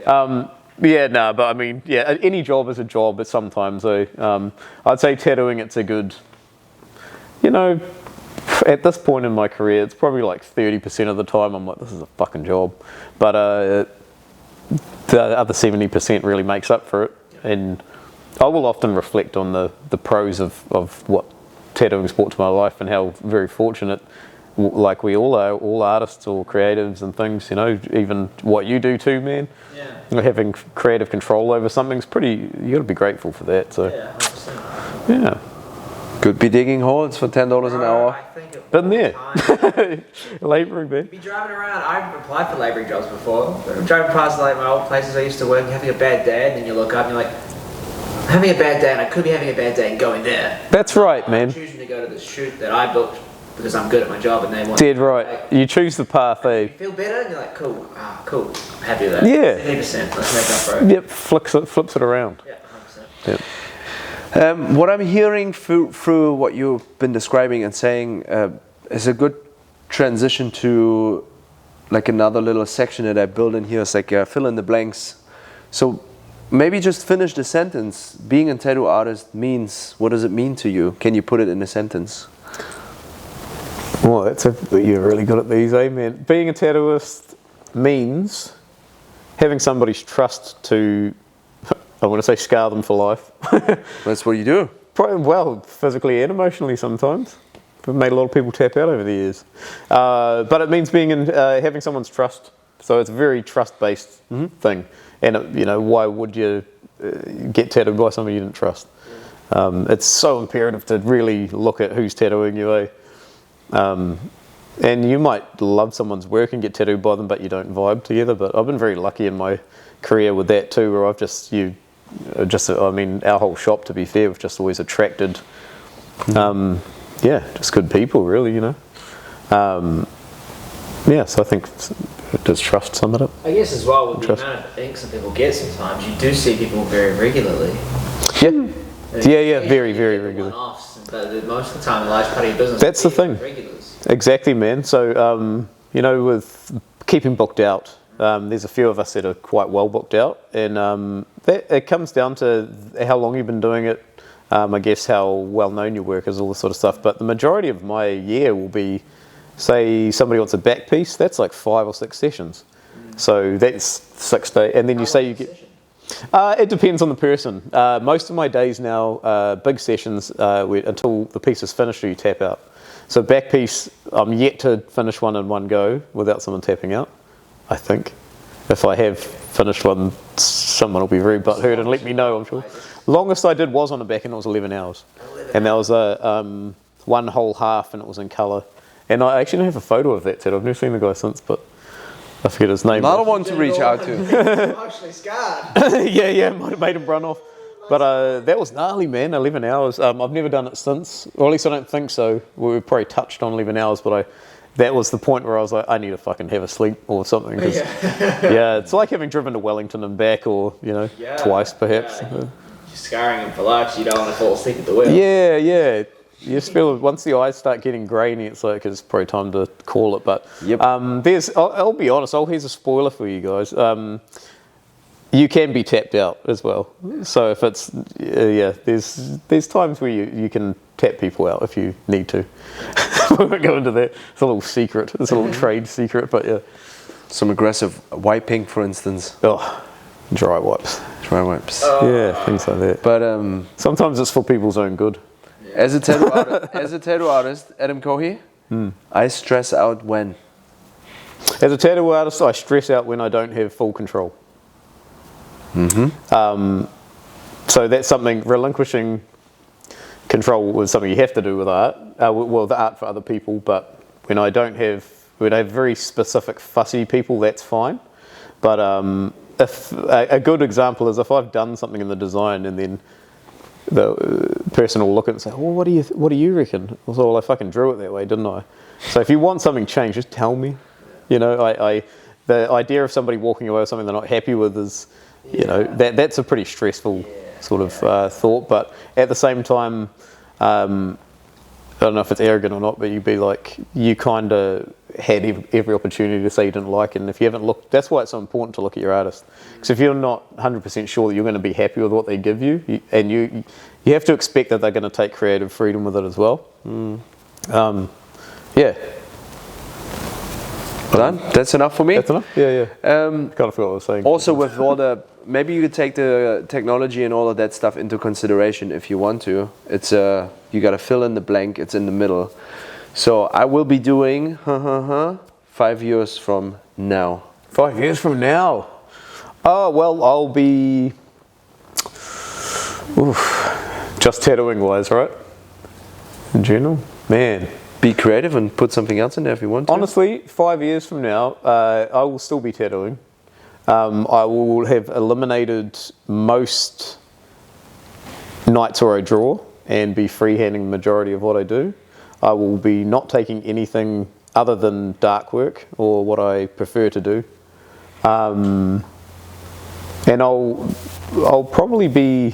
but I mean, any job is a job, but sometimes, I'd say tattooing, it's a good, you know, at this point in my career, it's probably like 30% of the time I'm like, this is a fucking job, but the other 70% really makes up for it, and I will often reflect on the pros of what tattooing's brought to my life and how very fortunate, like we all are, all artists or creatives and things, you know, even what you do too, man. Yeah. Having creative control over something's pretty, you got to be grateful for that. So yeah, 100%. Yeah. Could be digging holes for $10 an hour. I think been there. Labouring, man. You'd be driving around. I've applied for labouring jobs before. I'm driving past like my old places I used to work, having a bad day, and then you look up and you're like, I'm having a bad day, and I could be having a bad day and going there. That's right, man. I'm choosing to go to this shoot that I built because I'm good at my job, and they want. Dead right. You choose the path, eh? You feel better, and you're like, cool. Cool. I'm happy with that. Yeah. 70%. Let's make up for it. Yep. Flips it around. Yeah, 100%. Yep. What I'm hearing through what you've been describing and saying is a good transition to like another little section that I built in here. It's like fill in the blanks. So maybe just finish the sentence. Being a tattoo artist means, what does it mean to you? Can you put it in a sentence? Well, you're really good at these, eh, man? Being a tattooist means having somebody's trust to, I want to say, scar them for life. That's what you do. Probably, well, physically and emotionally sometimes. I've made a lot of people tap out over the years. But it means being in, having someone's trust. So it's a very trust-based thing. And, you know, why would you get tattooed by somebody you didn't trust? It's so imperative to really look at who's tattooing you, eh? And you might love someone's work and get tattooed by them, but you don't vibe together. But I've been very lucky in my career with that too, where I've I mean, our whole shop, to be fair, we've just always attracted, just good people, really, you know. So I think does trust sum it up? I guess as well with the amount of ink some people get sometimes, you do see people very regularly. Yeah. Very, very regularly. But most of the time, a large part of your business. That's the thing. Regulars. Exactly, man. So, you know, with keeping booked out, there's a few of us that are quite well booked out, and it comes down to how long you've been doing it. I guess how well known your work is, all this sort of stuff. But the majority of my year will be, say, somebody wants a back piece. That's like 5 or 6 sessions. So that's 6 days, and then you say you get. It depends on the person. Most of my days now, big sessions, until the piece is finished or you tap out. So back piece, I'm yet to finish one in one go without someone tapping out, I think. If I have finished one, someone will be very butthurt and let me know, I'm sure. Longest I did was on the back, and it was 11 hours. And that was a one whole half, and it was in colour. And I actually don't have a photo of that tattoo. I've never seen the guy since, but I forget his name. Another one to reach out to. Emotionally scarred. yeah, might have made him run off. But that was gnarly, man, 11 hours. I've never done it since, or at least I don't think so. We probably touched on 11 hours, but that was the point where I was like, I need to fucking have a sleep or something. Yeah, it's like having driven to Wellington and back, or, you know, twice perhaps. Yeah. You're scarring him for life, you don't want to fall asleep at the wheel. Yeah. You just feel once the eyes start getting grainy, it's like it's probably time to call it. But I'll be honest. Here's a spoiler for you guys. You can be tapped out as well. So if it's there's times where you can tap people out if you need to. We won't go into that. It's a little secret. It's a little trade secret. But yeah, some aggressive wiping, for instance. Oh, dry wipes. Dry wipes. Yeah, things like that. But sometimes it's for people's own good. As a tattoo artist, Adym Kohi, I stress out when. As a tattoo artist, I stress out when I don't have full control. So that's something, relinquishing control was something you have to do with art, the art for other people, but when I have very specific fussy people, that's fine. But if a good example is if I've done something in the design and then the person will look at it and say, well, what do you reckon? Well, I fucking drew it that way, didn't I? So if you want something changed, just tell me. You know, the idea of somebody walking away with something they're not happy with is, you know, that's a pretty stressful sort of thought. But at the same time, I don't know if it's arrogant or not, but you'd be like, you kind of had every opportunity to say you didn't like it. And if you haven't looked, that's why it's so important to look at your artist. Because if you're not 100% sure that you're going to be happy with what they give you, you have to expect that they're going to take creative freedom with it as well. Yeah. Done? That's enough for me? That's enough? Yeah. Kind of forgot what I was saying. Also with all the, maybe you could take the technology and all of that stuff into consideration if you want to. It's you got to fill in the blank, it's in the middle. So I will be doing 5 years from now. 5 years from now? Oh, well, I'll be just tattooing wise, right? In general? Man. Be creative and put something else in there if you want to. Honestly, 5 years from now, I will still be tattooing. I will have eliminated most nights where I draw and be freehanding the majority of what I do. I will be not taking anything other than dark work or what I prefer to do. And I'll probably be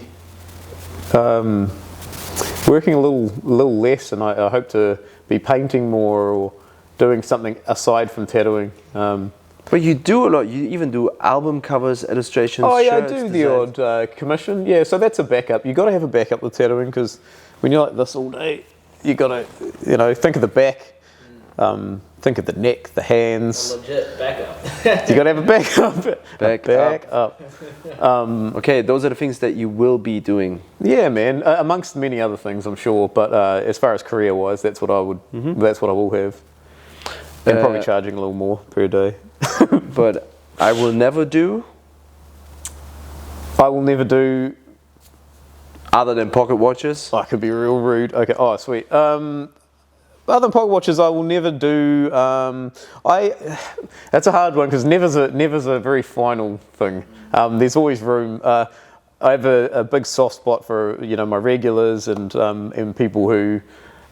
working a little less, and I hope to be painting more or doing something aside from tattooing. But you do a lot. You even do album covers, illustrations. Oh yeah, shirts, I do designs. the odd commission. Yeah, so that's a backup. You got to have a backup with tattooing because when you're like this all day, you got to, think of the back, think of the neck, the hands. A legit backup. You got to have a backup. Back up. Okay, those are the things that you will be doing. Yeah, man. Amongst many other things, I'm sure. But as far as career-wise, that's what I would. That's what I will have. And probably charging a little more per day. But I will never do. I will never do. Other than pocket watches. I could be real rude. Okay. Oh, sweet. Other than pocket watches, I will never do. That's a hard one because never's a very final thing. There's always room. I have a big soft spot for my regulars and people who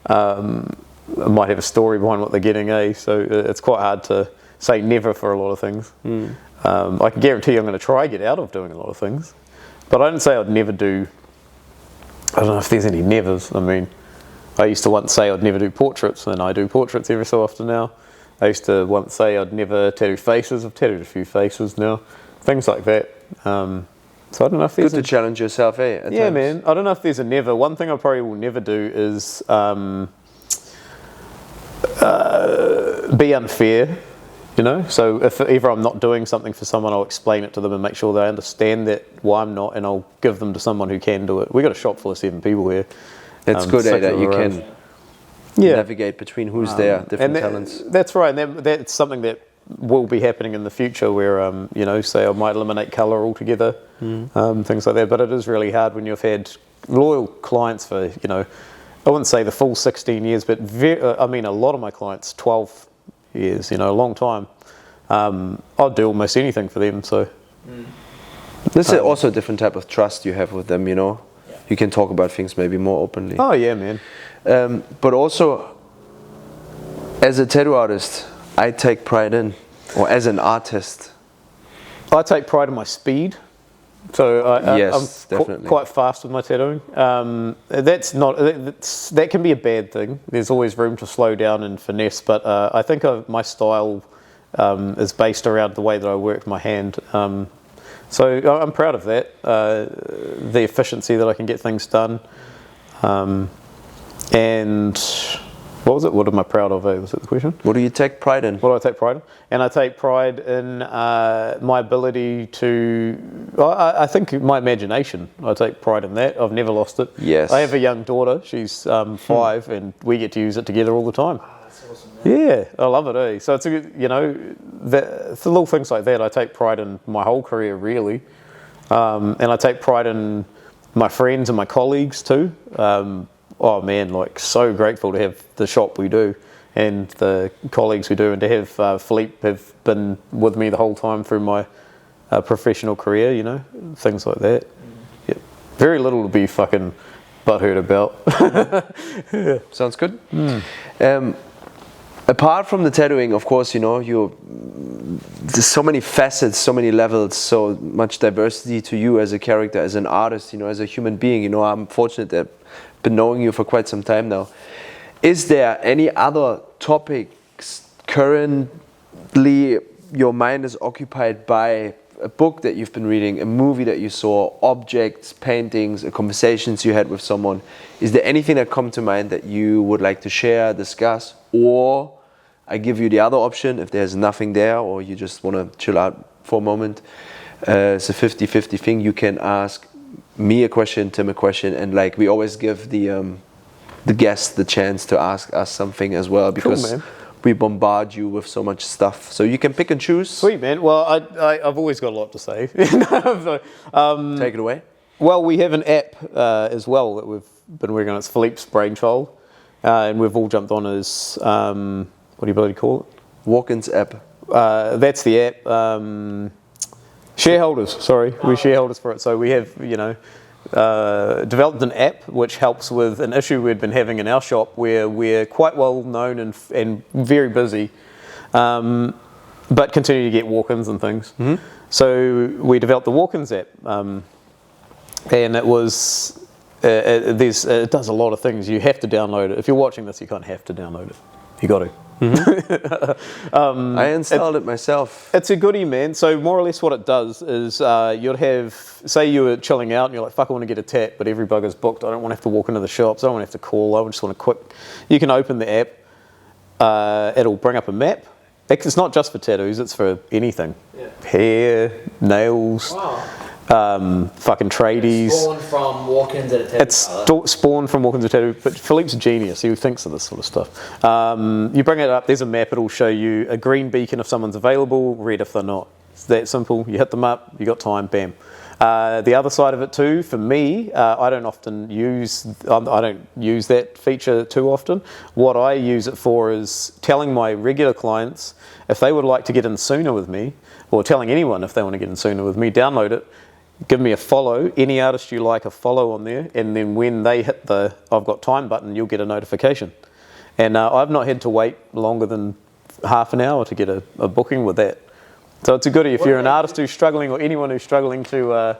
might have a story behind what they're getting. So it's quite hard to say never for a lot of things. I can guarantee I'm going to try get out of doing a lot of things, but I don't say I'd never do. I don't know if there's any nevers. I mean, I used to once say I'd never do portraits, and I do portraits every so often now. I used to once say I'd never tattoo faces. I've tattooed a few faces now. Things like that. So I don't know if there's good to challenge yourself, eh? At yeah, times. man. I don't know if there's a never. One thing I probably will never do is be unfair. So if ever I'm not doing something for someone, I'll explain it to them and make sure they understand that why I'm not, and I'll give them to someone who can do it. We've got a shop full of 7 people here. It's good, that you can navigate between who's there, different talents. That's right. And that's something that will be happening in the future where, say I might eliminate colour altogether, things like that. But it is really hard when you've had loyal clients for, I wouldn't say the full 16 years, but a lot of my clients, 12 years, a long time. I'll do almost anything for them. So this is also a different type of trust you have with them, You can talk about things maybe more openly. Oh yeah, man. But also, as a tattoo artist, I take pride in, or as an artist, I take pride in my speed. So yes, I'm definitely quite fast with my tattooing. That can be a bad thing. There's always room to slow down and finesse, but I think my style is based around the way that I work my hand. So I'm proud of that, the efficiency that I can get things done, and What was it? What am I proud of? Was that the question? What do you take pride in? What do I take pride in? And I take pride in my ability to, I think my imagination. I take pride in that. I've never lost it. Yes. I have a young daughter. She's 5 and we get to use it together all the time. Oh, that's awesome, man. Yeah, I love it, eh? So it's, the little things like that, I take pride in my whole career, really. And I take pride in my friends and my colleagues too. Oh man, like so grateful to have the shop we do and the colleagues we do, and to have Philippe have been with me the whole time through my professional career, things like that. Yeah. Very little to be fucking butthurt about. Sounds good. Apart from the tattooing, of course, there's so many facets, so many levels, so much diversity to you as a character, as an artist, as a human being. I'm fortunate that I've been knowing you for quite some time now. Is there any other topics currently your mind is occupied by? A book that you've been reading, a movie that you saw, objects, paintings, conversations you had with someone. Is there anything that come to mind that you would like to share, discuss? Or I give you the other option, if there's nothing there or you just want to chill out for a moment. It's a 50-50 thing. You can ask me a question, Tim a question, and like we always give the guest the chance to ask us something as well, because cool, man. We bombard you with so much stuff, so you can pick and choose. Sweet, man. Well, I've always got a lot to say. Take it away. Well, we have an app as well that we've been working on. It's Philippe's brainchild, and we've all jumped on as what do you bloody call it? Walk-ins app. That's the app. Shareholders. Sorry, we're shareholders for it. So we have, developed an app which helps with an issue we'd been having in our shop, where we're quite well known and very busy, but continue to get walk-ins and things. Mm-hmm. So we developed the walk-ins app, and it was it does a lot of things. You have to download it. If you're watching this, you can't have to download it. You got to. Mm-hmm. I installed it myself. It's a goodie, man. So more or less what it does is you'd have, say you were chilling out and you're like, fuck, I want to get a tat, but every bugger's booked. I don't want to have to walk into the shops. I don't want to have to call. I just want to quick. You can open the app. It'll bring up a map. It's not just for tattoos. It's for anything. Yeah. Hair, nails. Wow. Fucking tradies. It's spawned from walk-ins at a tattoo. It's spawned from walk-ins at a tattoo, but Philippe's a genius. He thinks of this sort of stuff. You bring it up, there's a map, it'll show you a green beacon if someone's available, red if they're not. It's that simple. You hit them up, you got time, bam. The other side of it too, for me, I don't use that feature too often. What I use it for is telling my regular clients if they would like to get in sooner with me, or telling anyone if they want to get in sooner with me, download it. Give me a follow, any artist you like, a follow on there, and then when they hit the I've got time button, you'll get a notification. And I've not had to wait longer than half an hour to get a booking with that. So it's a goodie if you're an artist who's struggling, or anyone who's struggling to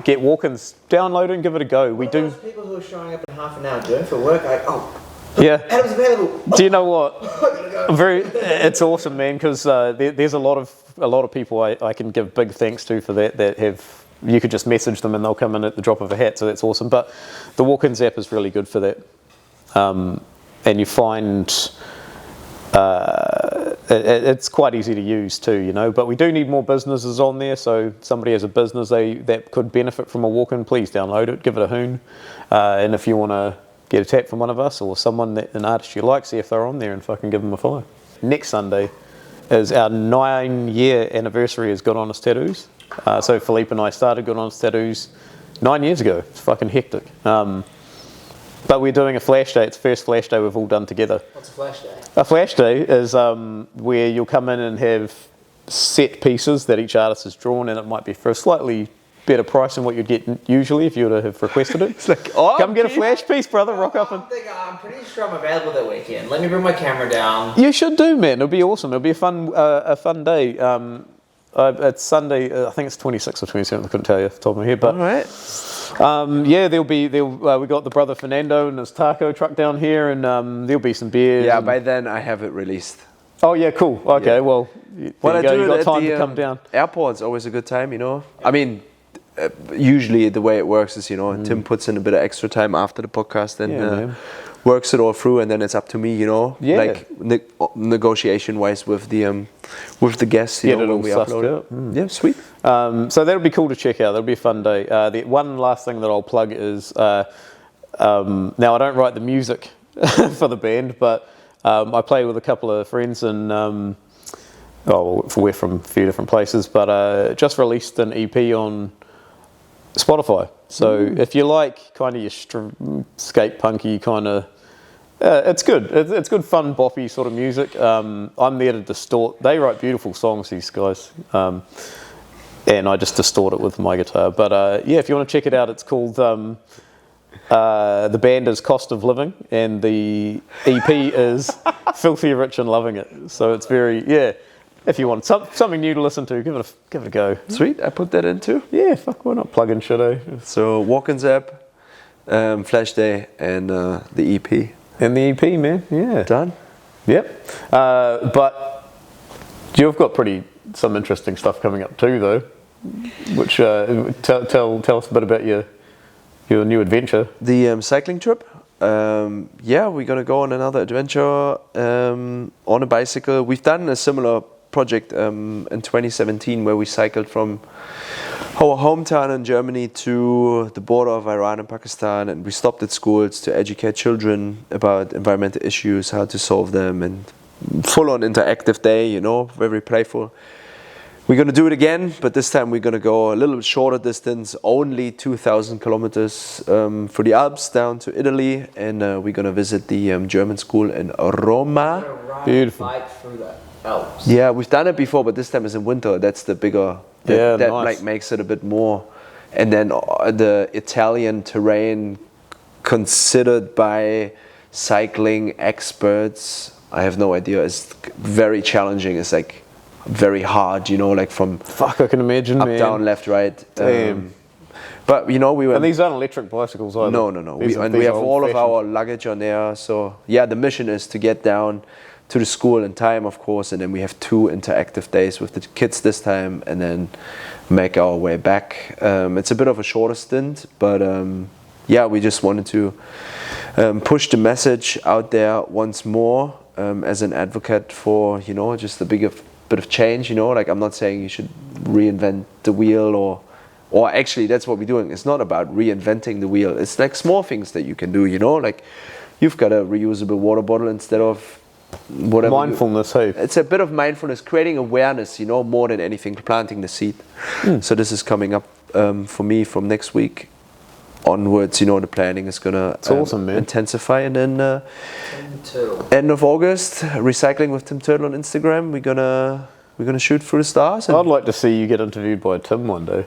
get walk-ins, download it and give it a go. What are those people who are showing up in half an hour doing for work, like, yeah. Adam's available. Do you know what? It's awesome, man, because there's a lot of people I can give big thanks to for that have, you could just message them and they'll come in at the drop of a hat, so that's awesome. But the walk-ins app is really good for that. And you find it's quite easy to use too, but we do need more businesses on there. So if somebody has a business that could benefit from a walk-in, please download it, give it a hoon. And if you want to get a tap from one of us or someone, an artist you like, see if they're on there and fucking give them a follow. Next Sunday is our 9-year anniversary as Good Honest Tattoos. So Philippe and I started Good Honest Tattoos 9 years ago. It's fucking hectic. But we're doing a flash day. It's the first flash day we've all done together. What's a flash day? A flash day is where you'll come in and have set pieces that each artist has drawn, and it might be for a slightly better price than what you'd get usually if you would have requested it. It's like, come get a flash piece, brother. Rock up and. I'm pretty sure I'm available that weekend. Let me bring my camera down. You should do, man. It'll be awesome. It'll be a fun day. It's Sunday. I think it's 26th or 27th. I couldn't tell you off the top of my head, but. All right. Yeah, we got the brother Fernando and his taco truck down here, and there'll be some beers. Yeah, by then I have it released. Oh yeah, cool. Okay, yeah. Well, you got time to come down. Airport's always a good time, I mean, usually the way it works is, Tim puts in a bit of extra time after the podcast, and works it all through, and then it's up to me, you know, Yeah. like negotiation wise with the guests, you Get know, it all when we sussed upload it. out. Yeah, sweet. So that'll be cool to check out. That'll be a fun day. The one last thing that I'll plug is now I don't write the music for the band, but I play with a couple of friends, and we're from a few different places, but just released an EP on Spotify. So if you like kind of your skate punky kind of, it's good. It's good, fun, boppy sort of music. I'm there to distort. They write beautiful songs, these guys, and I just distort it with my guitar. But yeah, if you want to check it out, it's called the band is Cost of Living, and the EP is Filthy Rich and Loving It. So it's very If you want something new to listen to, give it a go. Sweet, I put that in too. Yeah, fuck, why not plug in shit, eh? So Walk-ins app, Flash Day, and the EP. And the EP, man, yeah. Done. Yep. But you've got some interesting stuff coming up too, though. Which tell us a bit about your new adventure. The cycling trip. We're gonna go on another adventure on a bicycle. We've done a similar project in 2017 where we cycled from our hometown in Germany to the border of Iran and Pakistan, and we stopped at schools to educate children about environmental issues, how to solve them, and full-on interactive day, you know, very playful. We're going to do it again, but this time we're going to go a little bit shorter distance, only 2,000 kilometers through the Alps down to Italy, and we're going to visit the German school in Roma. Beautiful. Bike through the Alps. Yeah, we've done it before, but this time it's in winter. That's the bigger. That nice. like makes it a bit more. And then the Italian terrain, considered by cycling experts, I have no idea, is very challenging. It's like very hard, you know, like from Fuck, I can imagine, up, man. down, left, right. Damn. But you know, we were. And these aren't electric bicycles either. No. We have all of old-fashioned. our luggage on there. So yeah, the mission is to get down to the school in time, of course, and then we have 2 interactive days with the kids this time, and then make our way back. It's a bit of a shorter stint, but we just wanted to push the message out there once more as an advocate for, you know, just a bit of change, you know, like I'm not saying you should reinvent the wheel or actually that's what we're doing. It's not about reinventing the wheel. It's like small things that you can do, you know, like you've got a reusable water bottle instead of whatever. Mindfulness, hey. It's a bit of mindfulness, creating awareness, you know, more than anything, planting the seed. So this is coming up for me from next week onwards, you know, the planning is gonna awesome, man. intensify, and then Turtle. end of August, recycling with Tim Turtle on Instagram. We're gonna shoot through the stars. And I'd like to see you get interviewed by Tim one day.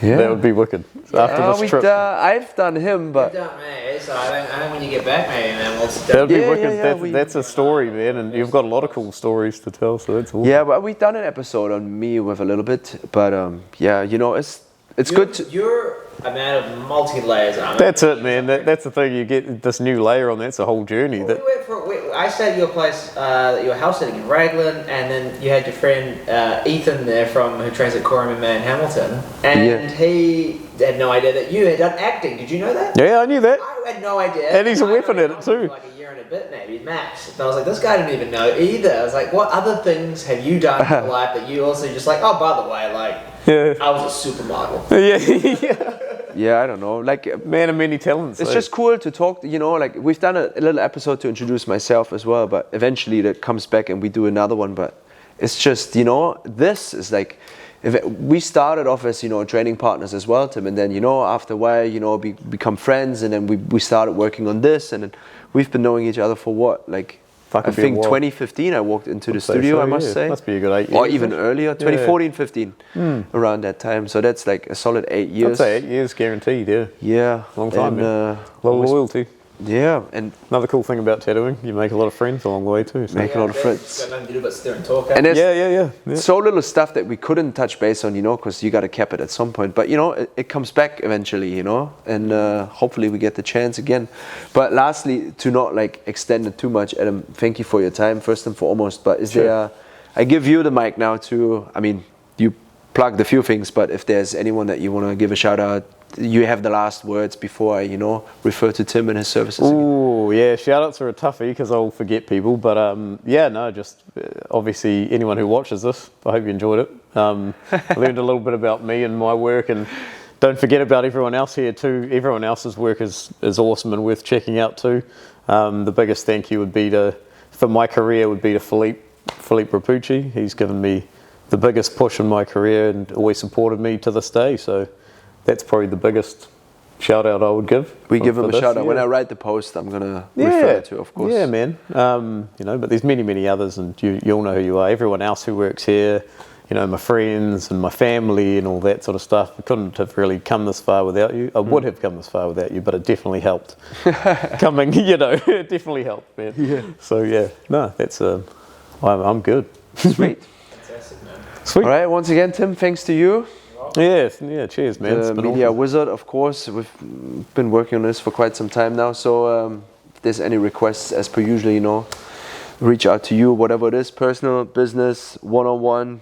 yeah, That would be wicked. After this trip. I've done him, but You've done me, so I don't when you get back, maybe, man. That would be Yeah, wicked. yeah, yeah, That's a story, man, and you've got a lot of cool stories to tell, so that's awesome. yeah, but we've done an episode on me with a little bit, but yeah, you know, it's good to. You're a man of multi-layers. That's it, man. That's the thing. You get this new layer on. That's a whole journey. I stayed at your place, your house sitting in Raglan, and then you had your friend Ethan there who trains at Kohi in Hamilton, and he had no idea that you had done acting. Did you know that? Yeah, I knew that. I had no idea. And he's a I'd weapon only at it known him too. for like a year and a bit, maybe max. And I was like, this guy didn't even know either. I was like, what other things have you done in your life that you also just like? Oh, by the way, like, Yeah. I was a supermodel. Yeah. Yeah, I don't know, like. Man of many talents. It's eh? just cool to talk, you know, like we've done a little episode to introduce myself as well, but eventually that comes back and we do another one. But it's just, you know, this is like, we started off as, you know, training partners as well, Tim, and then, you know, after a while, you know, become friends, and then we started working on this, and then we've been knowing each other for what, like, I think 2015 I walked into the studio, I must say. Must be a good 8 years. Or even earlier, 2014, 15, around that time. So that's like a solid 8 years. I'd say 8 years guaranteed, yeah. Yeah. Long time, and, man. A lot of loyalty. Yeah, and Another cool thing about tattooing, you make a lot of friends along the way too. So. Make a lot of friends. It's got nothing to do but sit and talk. and there's Yeah. so little stuff that we couldn't touch base on, you know, because you got to cap it at some point. But, you know, it comes back eventually, you know, and hopefully we get the chance again. But lastly, to not like extend it too much, Adym, thank you for your time first and foremost. But is there, I give you the mic now to, I mean, you plugged a few things, but if there's anyone that you want to give a shout out, you have the last words before I, refer to Tim and his services again. Ooh, yeah, shout-outs are a toughie because I'll forget people. But, just obviously anyone who watches this, I hope you enjoyed it. I learned a little bit about me and my work, and don't forget about everyone else here too. Everyone else's work is awesome and worth checking out too. The biggest thank you would be for my career would be to Philippe Rapucci. He's given me the biggest push in my career and always supported me to this day. So that's probably the biggest shout out I would give. We give him a shout out. When I write the post, I'm gonna refer to, of course. Yeah, man. But there's many others, and you all know who you are. Everyone else who works here, my friends and my family and all that sort of stuff. I couldn't have really come this far without you. I would have come this far without you, but it definitely helped. Coming, it definitely helped, man. Yeah. So yeah, no, that's I'm good. Sweet. Fantastic, man. Sweet. All right. Once again, Tim, thanks to you. Yeah. Cheers, man. The media wizard, of course. We've been working on this for quite some time now. So if there's any requests, as per usual, reach out to you, whatever it is, personal, business, one-on-one.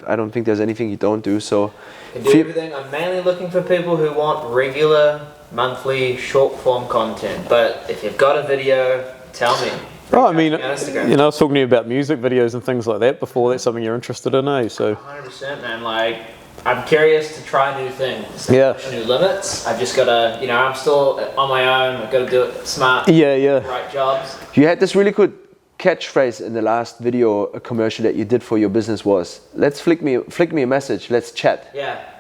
I don't think there's anything you don't do. So I can do everything. I'm mainly looking for people who want regular, monthly, short-form content. But if you've got a video, tell me. I was talking to you about music videos and things like that before. That's something you're interested in, eh? So 100%, man. I'm curious to try new things. Yeah. New limits. I've just got to, I'm still on my own. I've got to do it smart. Yeah. Right jobs. You had this really good catchphrase in the last video commercial that you did for your business was, let's flick me a message, let's chat. Yeah.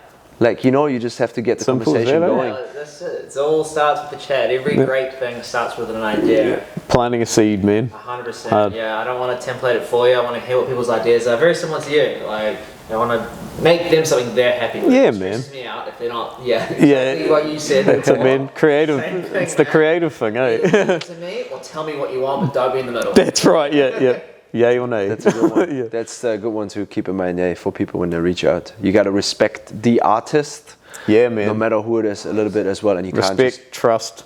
You just have to get the Simple conversation as that, going. Yeah, that's it. It all starts with the chat. Every great thing starts with an idea. Planting a seed, man. 100%. Yeah, I don't want to template it for you. I want to hear what people's ideas are. Very similar to you. I want to make them something they're happy with. Yeah, It man. stresses me out if they're not. Yeah. Exactly what you said. That's it, man. Creative. Same thing, It's the man. creative thing, eh? To me, or tell me what you want, but don't be in the middle. That's right. Yeah. Yay or nay. That's a good one. Yeah. That's a good one to keep in mind, for people when they reach out. You got to respect the artist, Yeah, man. no matter who it is, a little bit as well, and you can't Respect, just trust,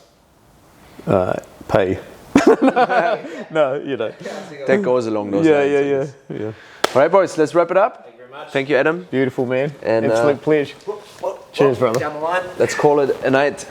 pay. No, that goes along those lines. Yeah. All right, boys, let's wrap it up. Thank you very much. Thank you, Adam. Beautiful, man. And, Absolute pleasure. Cheers, brother. Down the line. Let's call it a night.